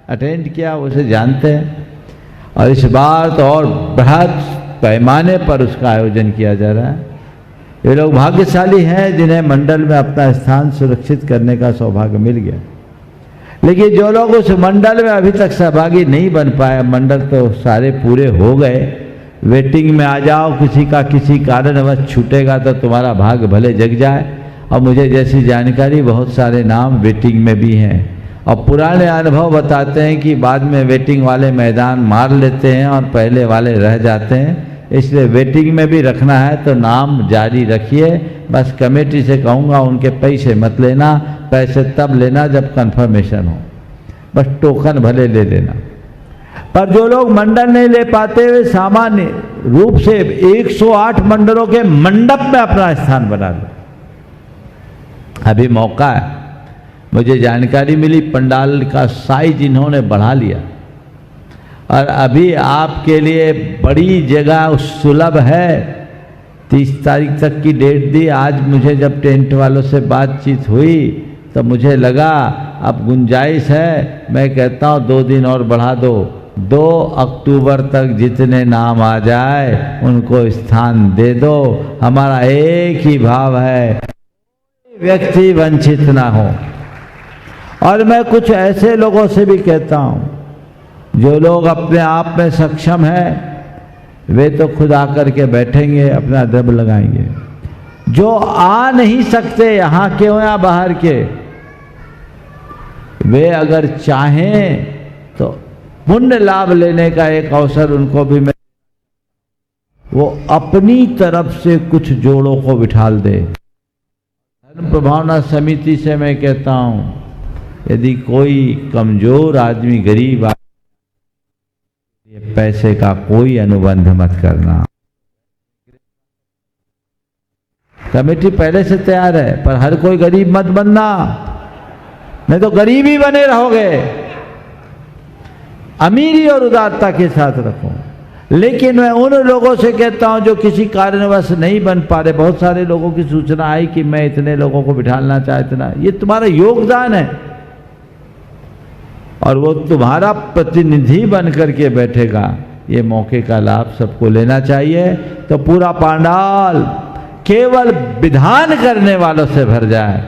अटेंड किया, उसे जानते हैं। और इस बार तो और बृहद पैमाने पर उसका आयोजन किया जा रहा है। ये लोग भाग्यशाली हैं जिन्हें मंडल में अपना स्थान सुरक्षित करने का सौभाग्य मिल गया। लेकिन जो लोग उस मंडल में अभी तक सहभागी नहीं बन पाए, मंडल तो सारे पूरे हो गए, वेटिंग में आ जाओ। किसी का किसी कारणवश छूटेगा तो तुम्हारा भाग्य भले जग जाए। और मुझे जैसी जानकारी, बहुत सारे नाम वेटिंग में भी हैं। और पुराने अनुभव बताते हैं कि बाद में वेटिंग वाले मैदान मार लेते हैं और पहले वाले रह जाते हैं। इसलिए वेटिंग में भी रखना है तो नाम जारी रखिए। बस कमेटी से कहूँगा उनके पैसे मत लेना, पैसे तब लेना जब कंफर्मेशन हो, बस टोकन भले ले लेना। पर जो लोग मंडल नहीं ले पाते वे सामान्य रूप से 108 मंडलों के मंडप में अपना स्थान बना लो। अभी मौका है। मुझे जानकारी मिली पंडाल का साइज इन्होंने बढ़ा लिया और अभी आपके लिए बड़ी जगह सुलभ है। 30 तारीख तक की डेट दी। आज मुझे जब टेंट वालों से बातचीत हुई तो मुझे लगा अब गुंजाइश है। मैं कहता हूँ 2 दिन और बढ़ा दो। 2 अक्टूबर तक जितने नाम आ जाए उनको स्थान दे दो। हमारा एक ही भाव है, व्यक्ति वंचित ना हो। और मैं कुछ ऐसे लोगों से भी कहता हूँ जो लोग अपने आप में सक्षम हैं, वे तो खुद आकर के बैठेंगे, अपना दब लगाएंगे। जो आ नहीं सकते, यहाँ के हो या बाहर के, वे अगर चाहें तो पुण्य लाभ लेने का एक अवसर उनको भी मिले। वो अपनी तरफ से कुछ जोड़ों को बिठाल दे। धर्म प्रभावना समिति से मैं कहता हूँ, यदि कोई कमजोर आदमी, गरीब आदमी, पैसे का कोई अनुबंध मत करना। कमेटी पहले से तैयार है, पर हर कोई गरीब मत बनना, नहीं तो गरीब ही बने रहोगे। अमीरी और उदारता के साथ रखो। लेकिन मैं उन लोगों से कहता हूं जो किसी कारणवश नहीं बन पा रहे, बहुत सारे लोगों की सूचना आई कि मैं इतने लोगों को बिठाना चाहता, ये तुम्हारा योगदान है और वो तुम्हारा प्रतिनिधि बन करके बैठेगा। ये मौके का लाभ सबको लेना चाहिए। तो पूरा पंडाल केवल विधान करने वालों से भर जाए।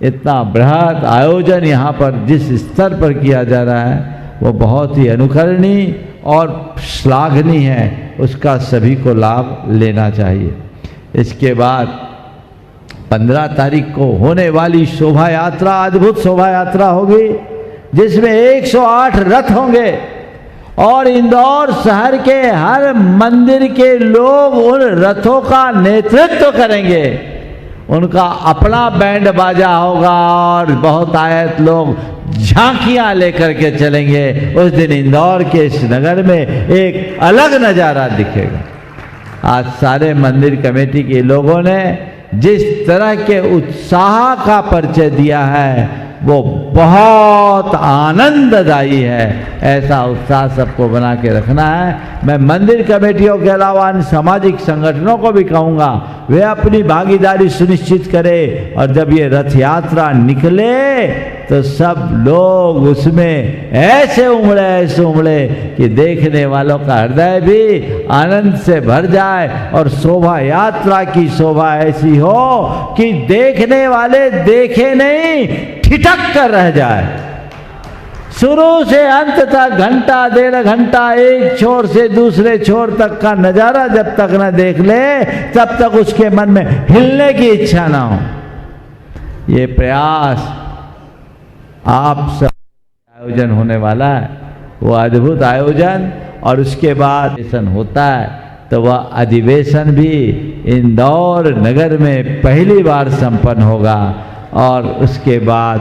इतना बृहद आयोजन यहाँ पर जिस स्तर पर किया जा रहा है वो बहुत ही अनुकरणीय और श्लाघनीय है। उसका सभी को लाभ लेना चाहिए। इसके बाद 15 तारीख को होने वाली शोभा यात्रा, अद्भुत शोभा यात्रा होगी जिसमें 108 रथ होंगे और इंदौर शहर के हर मंदिर के लोग उन रथों का नेतृत्व करेंगे। उनका अपना बैंड बाजा होगा और बहुत आयत लोग झांकियां लेकर के चलेंगे। उस दिन इंदौर के इस नगर में एक अलग नज़ारा दिखेगा। आज सारे मंदिर कमेटी के लोगों ने जिस तरह के उत्साह का परिचय दिया है वो बहुत आनंददायी है। ऐसा उत्साह सबको बना के रखना है। मैं मंदिर कमेटियों के अलावा अन्य सामाजिक संगठनों को भी कहूँगा वे अपनी भागीदारी सुनिश्चित करें और जब ये रथ यात्रा निकले तो सब लोग उसमें ऐसे उमड़े कि देखने वालों का हृदय भी आनंद से भर जाए और शोभा यात्रा की शोभा ऐसी हो कि देखने वाले देखे नहीं ठिठक कर रह जाए। शुरू से अंत तक घंटा 1.5 घंटा एक छोर से दूसरे छोर तक का नजारा जब तक न देख ले तब तक उसके मन में हिलने की इच्छा ना हो। ये प्रयास आप सब आयोजन होने वाला है, वो अद्भुत आयोजन। और उसके बाद अधिवेशन होता है तो वह अधिवेशन भी इंदौर नगर में पहली बार संपन्न होगा। और उसके बाद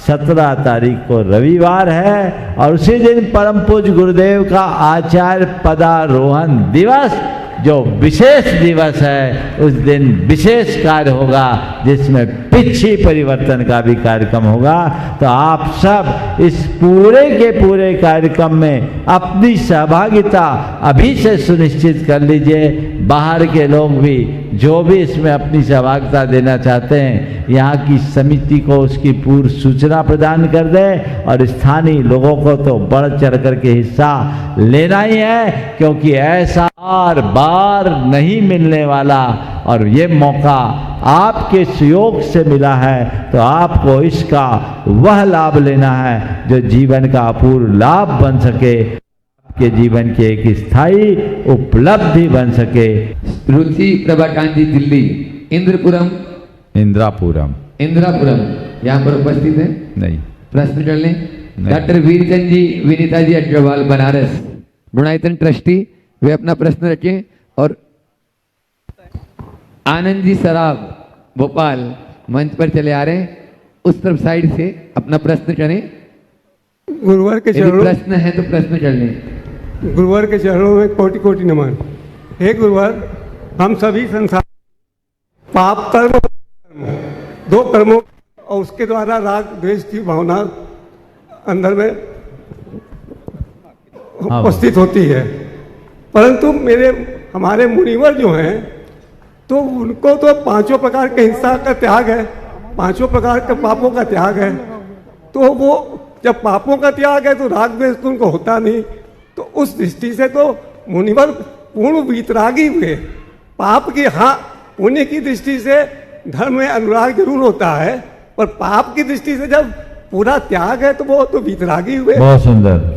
17 तारीख को रविवार है और उसी दिन परम पूज्य गुरुदेव का आचार्य पदारोहण दिवस जो विशेष दिवस है उस दिन विशेष कार्य होगा जिसमें पिछी परिवर्तन का भी कार्यक्रम होगा। तो आप सब इस पूरे के पूरे कार्यक्रम में अपनी सहभागिता अभी से सुनिश्चित कर लीजिए। बाहर के लोग भी जो भी इसमें अपनी सहभागिता देना चाहते हैं, यहाँ की समिति को उसकी पूर्व सूचना प्रदान कर दे और स्थानीय लोगों को तो बढ़ चढ़ करके हिस्सा लेना ही है, क्योंकि ऐसा बार बार नहीं मिलने वाला और ये मौका आपके सहयोग से मिला है। तो आपको इसका वह लाभ लेना है जो जीवन का अपूर्व लाभ बन सके, के जीवन की एक स्थायी उपलब्धि बन सके। रुचि प्रभाकांत जी दिल्ली, इंद्रपुरम इंद्रापुरम यहाँ पर उपस्थित है? नहीं। प्रश्न कर लें। डॉक्टर वीरचंद जी, विनीता जी अग्रवाल, बनारस, गुणायतन ट्रस्टी, वे अपना प्रश्न रखें। और आनंद जी सराब, भोपाल, मंच पर चले आ रहे हैं, उस तरफ साइड से अपना प्रश्न करें। गुरुवार के चरणों, प्रश्न है तो प्रश्न कर लें। गुरुवार के चरणों में कोटि कोटि नमन। हे गुरुवार, हम सभी संसार पाप कर्म, दो कर्मों और उसके द्वारा राग द्वेष की भावना अंदर में उपस्थित होती है, परंतु हमारे मुनिवर जो हैं तो उनको तो पांचों प्रकार के हिंसा का त्याग है, पांचों प्रकार के पापों का त्याग है। तो वो जब पापों का त्याग है तो राग द्वेष तो उनको होता नहीं। तो उस दृष्टि से तो मुनिवर पूर्ण वीतरागी हुए। पाप की, हाँ, पुण्य की दृष्टि से धर्म में अनुराग जरूर होता है, पर पाप की दृष्टि से जब पूरा त्याग है तो वो तो वीतरागी हुए। बहुत सुंदर,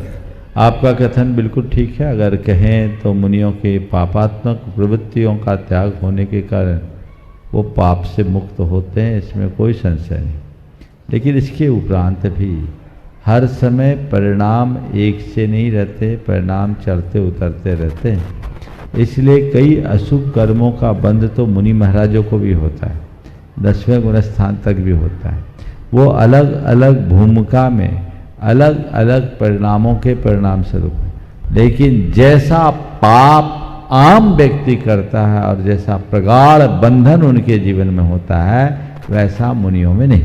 आपका कथन बिल्कुल ठीक है। अगर कहें तो मुनियों के पापात्मक प्रवृत्तियों का त्याग होने के कारण वो पाप से मुक्त होते हैं, इसमें कोई संशय नहीं। लेकिन इसके उपरांत भी हर समय परिणाम एक से नहीं रहते, परिणाम चढ़ते उतरते रहते हैं। इसलिए कई अशुभ कर्मों का बंध तो मुनि महाराजों को भी होता है, 10वें गुण स्थान तक भी होता है। वो अलग अलग भूमिका में अलग अलग परिणामों के परिणाम स्वरूप। लेकिन जैसा पाप आम व्यक्ति करता है और जैसा प्रगाढ़ बंधन उनके जीवन में होता है, वैसा मुनियों में नहीं।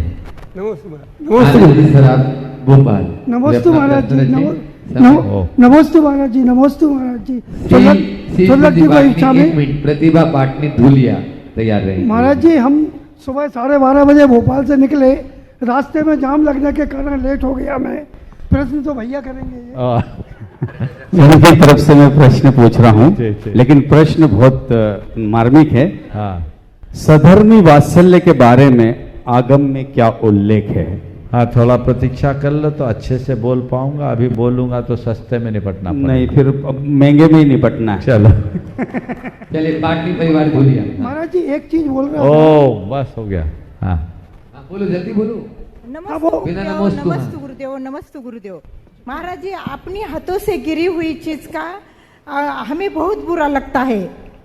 भोपाल, नमस्ते महाराज जी, नमस्ते महाराज जी, नमस्ते महाराज जी। परीक्षा में प्रतिभा पाटनी धुलिया तैयार रही। महाराज जी, हम सुबह 12:30 बजे भोपाल से निकले, रास्ते में जाम लगने के कारण लेट हो गया। मैं प्रश्न तो भैया करेंगे। उनकी तरफ से मैं प्रश्न पूछ रहा हूँ, लेकिन प्रश्न बहुत मार्मिक है। हाँ। सधर्मी वात्सल्य के बारे में आगम में क्या उल्लेख है? हाँ, थोड़ा प्रतीक्षा कर लो तो अच्छे से बोल पाऊंगा। अभी बोलूंगा तो सस्ते में निपटना पड़ेगा। नहीं, फिर महंगे में ही निपटना है। चलो चलिए, पाटनी परिवार धुलिया। महाराज जी, एक चीज बोल रहा हूँ। बस हो गया। हाँ, बोलो, जल्दी बोलो। नमस्ते गुरुदेव, नमस्ते गुरुदेव। महाराज जी, अपनी हाथों से गिरी हुई चीज का हमें बहुत बुरा लगता है,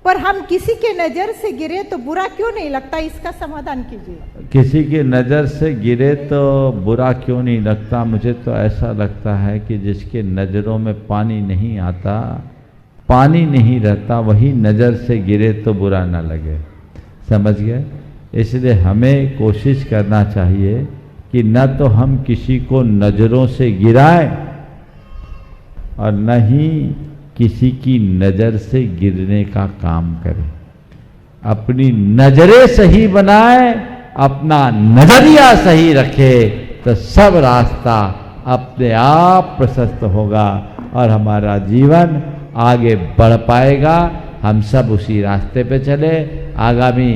पर हम किसी के नजर से गिरे तो बुरा क्यों नहीं लगता, इसका समाधान कीजिए। किसी की नज़र से गिरे तो बुरा क्यों नहीं लगता? मुझे तो ऐसा लगता है कि जिसके नज़रों में पानी नहीं आता, पानी नहीं रहता, वही नज़र से गिरे तो बुरा ना लगे। समझ गए? इसलिए हमें कोशिश करना चाहिए कि न तो हम किसी को नज़रों से गिराएं और न ही किसी की नज़र से गिरने का काम करें। अपनी नज़रें सही बनाए, अपना नज़रिया सही रखे, तो सब रास्ता अपने आप प्रशस्त होगा और हमारा जीवन आगे बढ़ पाएगा। हम सब उसी रास्ते पे चले। आगामी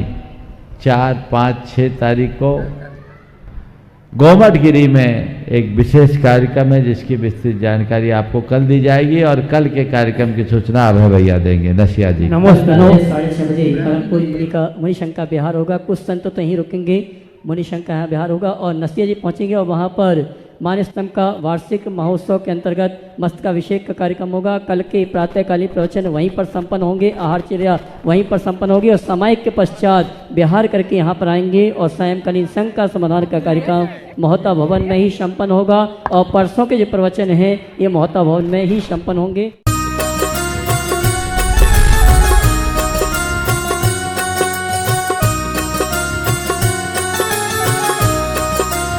4, 5, 6 तारीख को गोमटगिरी में एक विशेष कार्यक्रम है जिसकी विस्तृत जानकारी आपको कल दी जाएगी और कल के कार्यक्रम की सूचना अभय भैया देंगे। नशिया जी, नमस्ते। 6:30 बजे परमपुर मुनिशंका बिहार होगा। कुछ संत तो यहीं रुकेंगे, मुनिशंका यहाँ बिहार होगा और नसिया जी पहुँचेंगे और वहाँ पर मानस्तंभ का वार्षिक महोत्सव के अंतर्गत मस्तकाभिषेक का कार्यक्रम होगा। कल के प्रातःकालीन प्रवचन वहीं पर संपन्न होंगे, आहारचर्या वहीं पर संपन्न होगी और सामायिक के पश्चात बिहार करके यहाँ पर आएंगे और सायंकालीन संघ का समाधान का कार्यक्रम मोहता भवन में ही संपन्न होगा और परसों के जो प्रवचन हैं ये मोहता भवन में ही संपन्न होंगे।